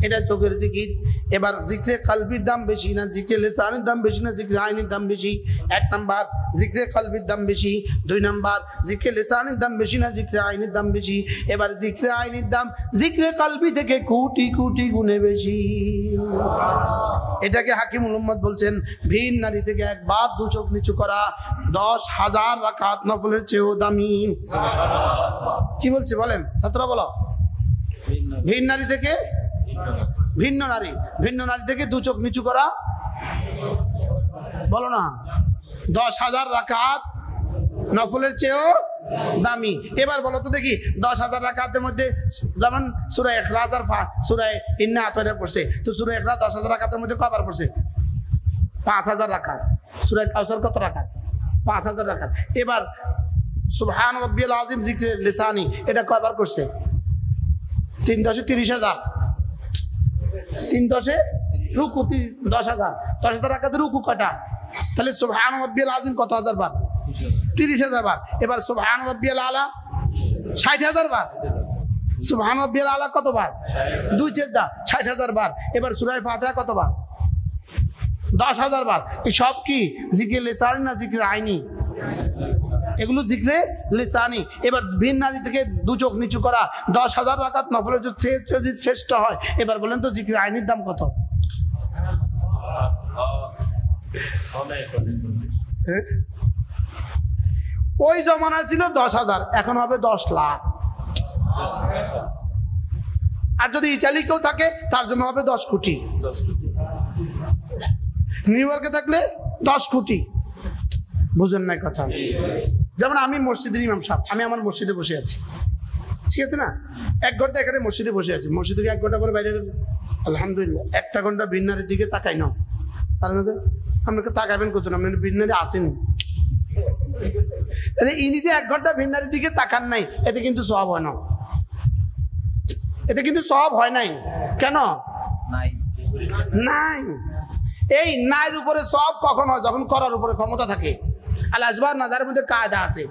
এটা চোখের জিকির। এবার জিকরে কলবির দাম বেশি না জিকরে লিসানের দাম বেশি না জিকরে আইনের দাম বেশি? 1 নাম্বার জিকরে কলবির দাম বেশি। 2 নাম্বার জিকরে লিসানের দাম বেশি না জিকরে আইনের দাম বেশি? এবার জিকরে আইনের দাম জিকরে কলবি থেকে কোটি কোটি গুণে বেশি। এটাকে হাকিমুল উম্মত বলছেন ভিন নারী থেকে একবার দু চোখ নিচু করা 10,000 রাকাত নফলের চেয়েও দামি। কি বলছে বলেন ছাত্ররা, বলো। ভিন নারী থেকে ভিন্ন নারী থেকে দু চোখ নিচু করা, বলো না, 10,000 রাকাত নফলের চেয়েও দামি। এবার বলো তো দেখি 10,000 রাকাতের মধ্যে যেমন সূরা ইখলাস আর সূরা ইন্না আতওয়ারা পড়ছে, তো সূরা ইখলাস 10,000 রাকাতের মধ্যে কয়বার পড়ছে? 5,000 রাকাত। সূরা কাউসার কত রাকাত? 5,000 রাকাত। এবার সুবহান রাব্বিয়াল আযীম জিকরে লিসানি এটা কয়বার করছে? 3 × 30,000। 3 × রুকু 10,000। 10,000 রাকাতের রুকু কয়টা? তাহলে সুবহান রাব্বিয়াল আযীম কত হাজার বার? 30,000 বার। এবার সুবহান রাব্বিয়াল আলা 60,000 বার। সুবহান রাব্বিয়াল আলা কত বার? 2 সেজদা 60,000 বার। এবার সূরা ফাতিহা কত বার? 10,000 বার। এই সব কি জিকির লিসানি না জিকির আইনি? এগুলো জিকরে লিসানি। এবার ভিন নারী থেকে দু চোখ নিচু করা 10,000 রাকাত নফলের যদি শ্রেষ্ঠ হয়, এবার বলেন তো জিকির আইনির দাম কত? ওই জমানা ছিল 10,000, এখন হবে 10 লাখ। আর যদি ইটালি কেউ থাকে তার জন্য হবে 10 কোটি। নিউ ইয়র্কে থাকলে 10 কোটি। বুঝেন নাই কথা? যেমন আমি মসজিদের ইমাম সাহেব, আমি আমার মসজিদে বসে আছি, ঠিক আছে না? 1 ঘন্টা এখানে মসজিদে বসে আছি, মসজিদ থেকে 1 ঘন্টা পরে বাইরে গেছে, আলহামদুলিল্লাহ 1 ঘন্টা ভিন নারীর দিকে তাকাই না। তার মধ্যে আপনাকে তাকাবেন কোথাও? আপনি ভিন নারী আসেনি, ইনি যে 1 ঘন্টা ভিন নারীর দিকে তাকান নাই, এতে কিন্তু সওয়াব হয় না। এতে কিন্তু সওয়াব হয় নাই। কেন নাই? এই নাইর উপরে সওয়াব কখন হয়? যখন করার উপরে ক্ষমতা থাকে। আল আসবাহ নাজারের মধ্যে কায়দা আছে।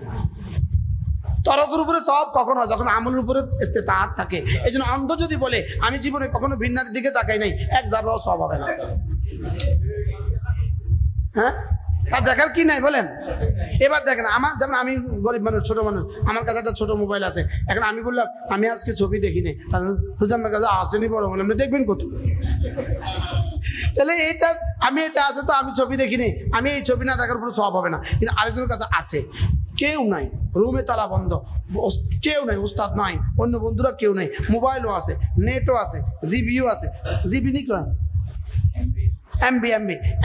তরকের উপরে সওয়াব কখন হয়? যখন আমলের উপরে ইস্তেতাআত থাকে। এই জন্য অন্ধ যদি বলে আমি জীবনে কখনো ভিন নারীর দিকে তাকাই নাই, 1 জাররাও সওয়াব হবে না। হ্যাঁ, তা দেখার কি নাই বলেন? এবার দেখেন, আমার যেমন আমি গরিব মানুষ, ছোট মানুষ, আমার কাছে একটা ছোট মোবাইল আছে। এখন আমি বললাম আমি আজকে ছবি দেখিনি, আমার কাছে আসেনি, বড় বললাম দেখবেন কত? তাহলে এটা আছে তো আমি ছবি দেখিনি, আমি এই ছবি না দেখার পর সওয়াব হবে না। কিন্তু আরেকজনের কাছে আছে, কেউ নাই, রুমে তালা বন্ধ, কেউ নাই, উস্তাদ নাই, অন্য বন্ধুরা কেউ নাই, মোবাইলও আছে, নেটও আছে, জিবিও আছে, জিবি নি কেন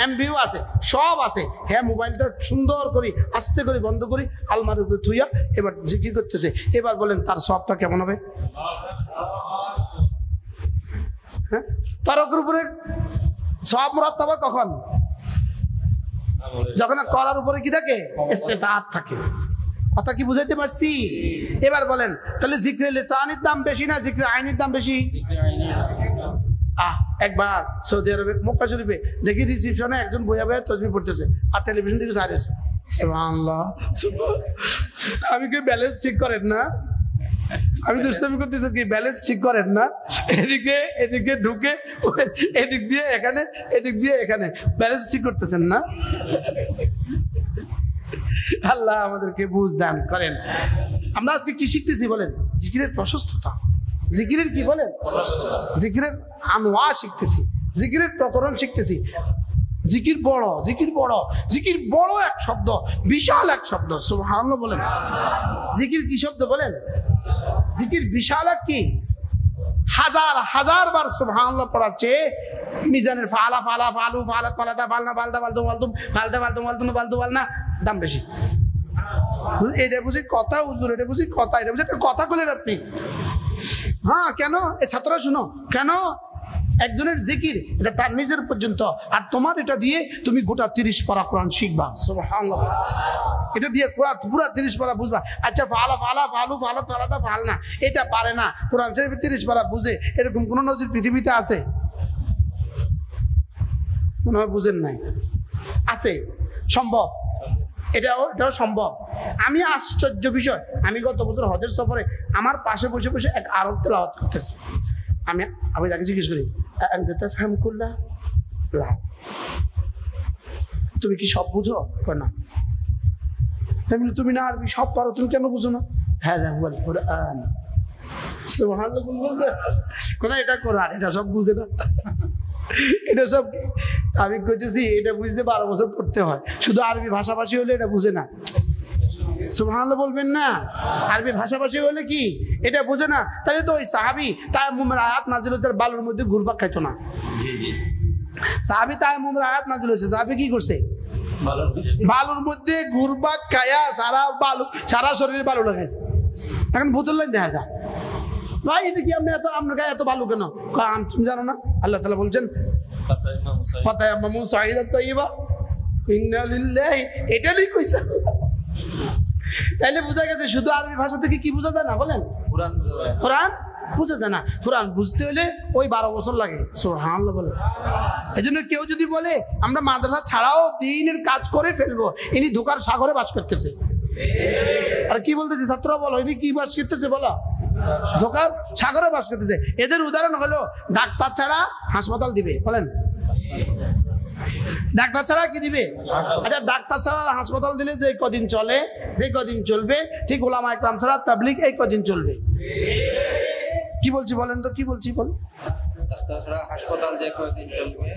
এমবিও আছে, সব আছে। হ্যাঁ, মোবাইলটা সুন্দর করে আস্তে করে বন্ধ করি আলমারির উপরে থুইয়া এবার জিকির করতেছে। এবার বলেন তার সবটা কেমন হবে? হ্যাঁ, তরকের উপরে সব মুরাত্তাব হয় কখন? যখন করার উপরে কি থাকে? ইস্তেতাআত থাকে। কথা কি বুঝাইতে পারছি? এবার বলেন তাহলে জিকরে লিসানির দাম বেশি না জিকরে আইনির দাম বেশি? একবার সৌদি আরবে মক্কা শরীফে দেখি রিসিপশনে একজন বইয়া বইয়া তাসবিহ পড়তেছে আর টেলিভিশন থেকে সাইরেছে। সুবহানাল্লাহ। আমি কি ব্যালেন্স ঠিক করেন না? আমি দুষ্টামি করতেছি কি ব্যালেন্স ঠিক করেন না? এদিকে ঢুকে এদিক দিয়ে এখানে, এদিক দিয়ে এখানে, ব্যালেন্স ঠিক করতেছেন না? আল্লাহ আমাদেরকে বুঝ দান করেন। আমরা আজকে কি শিখতেছি বলেন? জিকিরের প্রশস্ততা, জিকিরের কি বলেন? জিকিরের আনওয়া শিখতেছি, জিকিরের প্রকরণ শিখতেছি। জিকির বড়, জিকির বড়, জিকির বড় এক শব্দ, বিশাল এক শব্দ। সুবহানাল্লাহ বলেন। জিকির কি শব্দ বলেন? জিকির বিশাল এক কি? হাজার হাজার বার সুবহানাল্লাহ পড়ার চেয়ে মিজানের ফালা ফালা ফালু ফালাত ফালাতা ফালনা ফালতা ফালতু ফালতু ফালতা ফালতু ফালতু ফালতু ফালনা দাম বেশি। এটা বুঝি কথা হুজুর, এটা বুঝি কথা, এটা বুঝি কথা বলেন আপনি। হ্যাঁ, কেন? এ ছাত্ররা শুনো, কেন? একজনের জিকির এটা তার নিজের পর্যন্ত, আর তোমার এটা দিয়ে তুমি গোটা 30 পারা কোরআন শিখবা। সুবহানাল্লাহ। এটা দিয়ে পুরা 30 পারা বুঝবা। আচ্ছা, ফালা ফালা ফালু ফালাত ফালাতা ফালনা এটা পারে না, কোরআন শরীফে 30 পারা বুঝে, এরকম কোন নজির পৃথিবীতে আছে? মনে হয় বুঝেন নাই। আছে। সম্ভব, এটাও সম্ভব। আমি আশ্চর্য বিষয়, আমি গত বছর হজের সফরে আমার পাশে বসে বসে এক আরব তেলাওয়াত করতেছি। আমি তাকে জিজ্ঞেস করি, তুমি কি সব বুঝো? না। তুমি না আরবি সব পারো, তুমি কেন বুঝো না? হ্যাঁ বল কোরআন, এটা কোরআন, এটা সব বুঝে না, এটা সব। আমি কইতেছি এটা বুঝতে 12 বছর পড়তে হয়, শুধু আরবি ভাষাভাষী হলে এটা বুঝে না। সুবহানাল্লাহ বলবেন না? আরবি ভাষাভাষী হলে কি এটা বুঝে না? তাহলে তো ওই সাহাবী তায়াম্মুমের আয়াত নাযিল হয়েছে, বালুর মধ্যে ঘুরপাক খাইতো না। সাহাবী তায়াম্মুমের আয়াত নাযিল হয়েছে, সাহাবী কি করছে? বালুর মধ্যে ঘুরপাক খায়া সারা শরীরে বালু লাগাইছে। এখন বোতল লাইন দেখা যায়, ভাই এটা কি আপনি আপনার গায়ে এত বালু কেন? তুমি জানো না আল্লাহ তাআলা বলছেন ফাতায়াম্মামু সাঈদান তাইয়্যিবা ইন্না লিল্লাহি, এটা নেই কইছে। তাইলে বোঝা গেছে শুধু আরবি ভাষা থেকে কি বোঝা যায় না? বলেন কোরআন বুঝা যায় না। কোরআন বুঝতে হলে ওই 12 বছর লাগে। সুবহানাল্লাহ বলে। এই জন্য কেউ যদি বলে আমরা মাদ্রাসা ছাড়াও দ্বীনের কাজ করে ফেলবো, ইনি ধোঁকার সাগরে বাস করতেছে। আর কি বলতেছে ছাত্ররা, বলো ইনি কি বাস করতেছে? বলো ধোঁকার সাগরে বাস করতেছে। এদের উদাহরণ হলো ডাক্তার ছাড়া হাসপাতাল দিবে। বলেন ডাক্তার ছাড়া কি দিবে? আচ্ছা ডাক্তার ছাড়া হাসপাতাল দিলে যে কদিন চলে, যে কদিন চলবে, ঠিক উলামা ইকরাম ছাড়া তাবলীগ এই কদিন চলবে। কি বলছি বলেন তো, কি বলছি বলেন? ডাক্তার ছাড়া হাসপাতাল যে কদিন চলবে,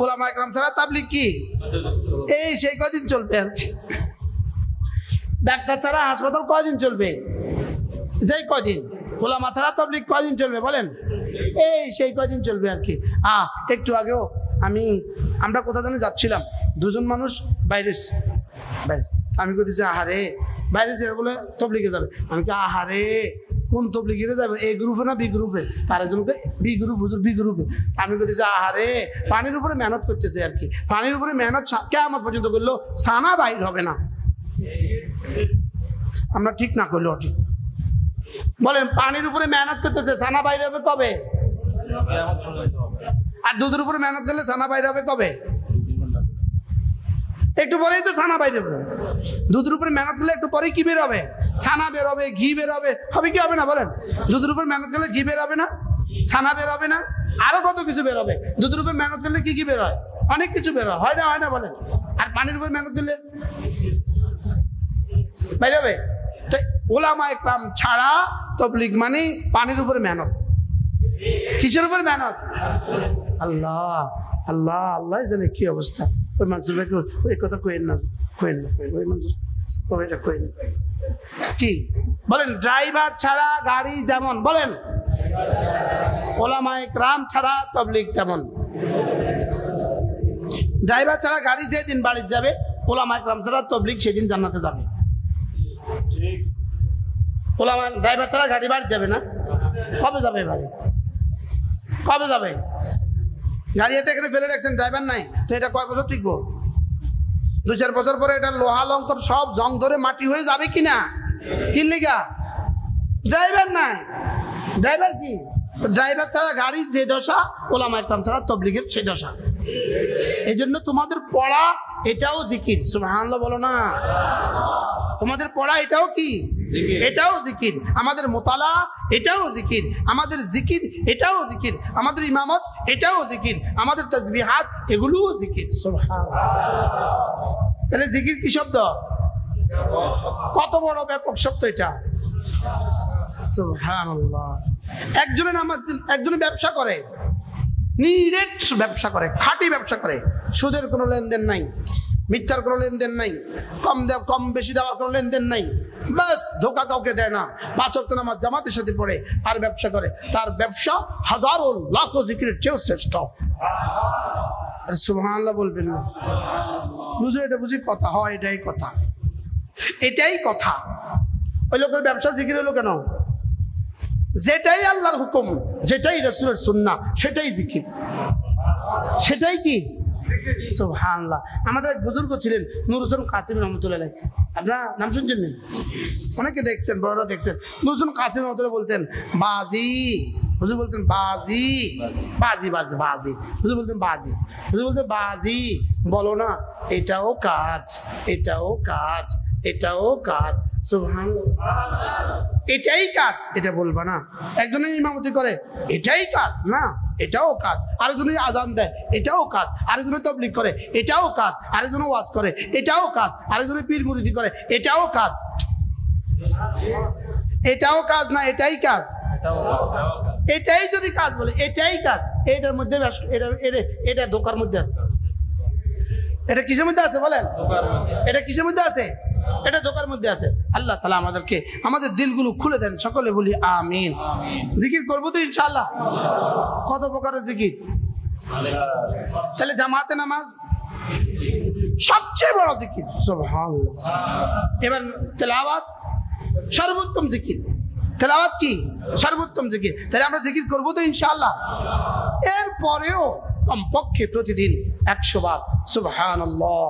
উলামা ইকরাম ছাড়া তাবলীগ কি এই সেই কদিন চলবে আর কি। ডাক্তার ছাড়া হাসপাতাল কয়দিন চলবে? যেই কদিন। উলামা ছাড়া তাবলীগ কয়দিন চলবে? বলেন এই সেই কয়দিন চলবে আর কি। একটু আগেও আমরা কোথা জানি যাচ্ছিলাম, দুজন মানুষ বাইরে, আমি বলতেছি আহারে বাইরে যে বলে তাবলীগে যাবে। আমি কি আহারে কোন তাবলীগে যাবে? এ গ্রুপে না বি গ্রুপে? তার একজনকে বি গ্রুপ, হুজুর বি গ্রুপে। আমি বলতেছি আহারে পানির উপরে মেহনত করতেছে আর কি। পানির উপরে মেহনত কিয়ামত পর্যন্ত করলো, ছানা বাইর হবে না। আমরা ঠিক না করলেও ঠিক। বলেন পানির উপরে মেহনত করতেছে, ছানা বাইরে হবে কবে? আর দুধের উপরে মেহনত করলে ছানা বাইরে হবে কবে? একটু পরেই তো ছানা বাইরে হবে। দুধের উপরে মেহনত করলে একটু পরেই কি বের হবে? ছানা বের হবে, ঘি বের হবে। হবে কি হবে না বলেন? দুধের উপরে মেহনত করলে ঘি বের হবে না? ছানা বের হবে না? আরো কত কিছু বের হবে। দুধের উপরে মেহনত করলে কি কি বের হয়? অনেক কিছু বের হয় না? হয় না বলেন? আর পানির উপরে মেহনত করলে বাইরে হবে। তো উলামা ইকরাম ছাড়া তাবলীগ মানে পানির উপরে মেহনত। কিসের উপরে মেহনত? আল্লাহ আল্লাহ আল্লাহ জানে কি অবস্থা। ওই মানুষের ভাইকে ওই কথা কইেন না, ওই মানুষ এটা কইেন কি বলেন? ড্রাইভার ছাড়া গাড়ি যেমন, বলেন উলামা ইকরাম ছাড়া তাবলীগ তেমন। ড্রাইভার ছাড়া গাড়ি যেদিন বাড়ি যাবে, উলামা ইকরাম ছাড়া তাবলীগ সেদিন জান্নাতে যাবে। উলামা ড্রাইভার ছাড়া গাড়ি বাড়ি যাবে না। কবে যাবে বাড়ি? কবে যাবে? গাড়ি এটা এখানে ফেলে রাখছেন, ড্রাইভার নাই, তো এটা কয় বছর টিকবো? 2-4 বছর পরে এটা লোহা লঙ্কর সব জং ধরে মাটি হয়ে যাবে কিনা? কিনলিগা ড্রাইভার নাই। ড্রাইভার কি? ড্রাইভার ছাড়া গাড়ির যে দশা, উলামা ইকরাম ছাড়া তাবলীগের সেই দশা। এই জন্য তোমাদের পড়া এটাও জিকির। সুবহানাল্লাহ বলো না? তোমাদের পড়া এটাও কি? এটাও জিকির। আমাদের মোতালা এটাও জিকির। আমাদের জিকির এটাও জিকির। আমাদের ইমামত এটাও জিকির। আমাদের তাসবিহাত এগুলোও জিকির। সুবহানাল্লাহ। তাহলে জিকির কি শব্দ? কত বড় ব্যাপক শব্দ এটা। সুবহানাল্লাহ। একজনে ব্যবসা করে, নিরেট ব্যবসা করে, খাঁটি ব্যবসা করে, সুদের কোনো লেনদেন নাই, মিথ্যার কোনো লেনদেন নাই, কম বেশি দেওয়ার কোনো লেনদেন নাই, বাস ধোকা কাউকে দেয় না, 5 ওয়াক্ত নামাজ জামাতের সাথে পড়ে আর ব্যবসা করে। তার ব্যবসা হাজারো লাখো জিকিরের চেয়েও শ্রেষ্ঠ। সুবহানাল্লাহ বলবেন না? বুঝো এটা বুঝি কথা হয়, এটাই কথা, এটাই কথা। ওই লোকের ব্যবসা জিকির হলো কেন? যেটাই আল্লাহর হুকুম, যেটাই রাসূলের সুন্নাহ, সেটাই জিকির, সেটাই কি? সুবহানাল্লাহ। আমাদের এক বুজুর্গ ছিলেন নূর হোসেন কাসিম রহমতুল্লাহ আলাইহি। আপনারা নাম শুনছেন না? অনেকে দেখছেন, বড়রা দেখছেন। নূর হোসেন কাসিম রহমতুল্লাহ বলতেন, বাজি হুজুর বলতেন বাজি বাজি বাজি বাজি, হুজুর বলতেন বাজি, হুজুর বলতেন বাজি বলো না, এটাও কাজ, এটাও কাজ, এটাও কাজ। সুবহানাল্লাহ, এটাই কাজ, এটা বলবা না। একজনের ইমামতি করে, এটাই কাজ না, এটাও কাজ। আরেকজনে আজান দেয়, এটাও কাজ। আরেকজনে তাবলীগ করে, এটাও কাজ। আরেকজনে ওয়াজ করে, এটাও কাজ। আরেকজনে পীর মুরিদি করে, এটাও কাজ। এটাও কাজ না, এটাই কাজ। এটাই যদি কাজ বলে, এটাই কাজ। এটার মধ্যে এটা ধোকার মধ্যে আছে। এটা কিসের মধ্যে আছে বলেন? এটা কিসের মধ্যে আছে? এটা ধোকার মধ্যে আছে। আল্লাহ তাআলা আমাদেরকে আমাদের দিলগুলো খুলে দেন, সকলে বলি আমিন। জিকির করবো তো ইনশাআল্লাহ। কত প্রকারের জিকির? তাহলে জামাতে নামাজ সবচেয়ে বড় জিকির, সুবহানাল্লাহ। এবার তেলাওয়াত সর্বোত্তম জিকির। তেলাওয়াত কি? সর্বোত্তম জিকির। তাহলে আমরা জিকির করবো তো ইনশাআল্লাহ। এরপরেও কমপক্ষে প্রতিদিন 100 বার সুবহানাল্লাহ,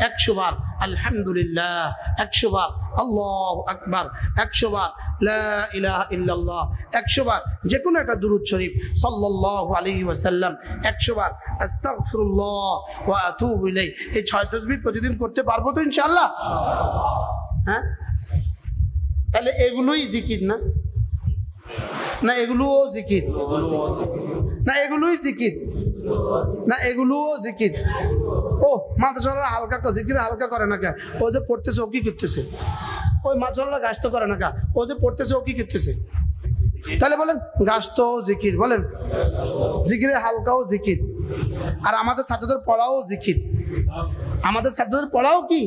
100 বার আলহামদুলিল্লাহ, 100 বার আল্লাহু আকবার, 100 বার লা ইলাহা ইল্লাল্লাহ, 100 বার যে কোনো একটা দুরূদ শরীফ সাল্লাল্লাহু আলাইহি ওয়াসাল্লাম, 100 বার আস্তাগফিরুল্লাহ ওয়া আতুবু ইলাইহি। এই 6 তাসবিহ প্রতিদিন করতে পারবো তো ইনশাআল্লাহ? হ্যাঁ, তাহলে এগুলোই জিকির না? না এগুলোও জিকির? না এগুলোই জিকির? না এগুলোও জিকির? ও মাদ্রাসাওয়ালা হালকা জিকির হালকা করে না কে? ও যে পড়তেছে ও কি করতেছে? ওই মাদ্রাসাওয়ালা গাছ তো করে না কে? ও যে পড়তেছে ও কি করতেছে? তাহলে বলেন গাছ তো জিকির, বলেন জিকিরে হালকাও জিকির। আর আমাদের ছাত্রদের পড়াও জিকির, আমাদের ছাত্রদের পড়াও কি?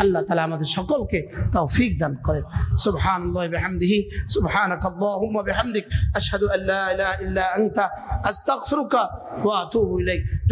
আল্লাহ তাআলা আমাদের সকলকে তৌফিক দান করেন। সুবহানাল্লাহি বিহামদিহি, সুবহানাকাল্লাহুম্মা বিহামদিক, আশহাদু আল্লা ইলাহা ইল্লা আনতা, আস্তাগফিরুকা ওয়া আতুবু ইলাইক।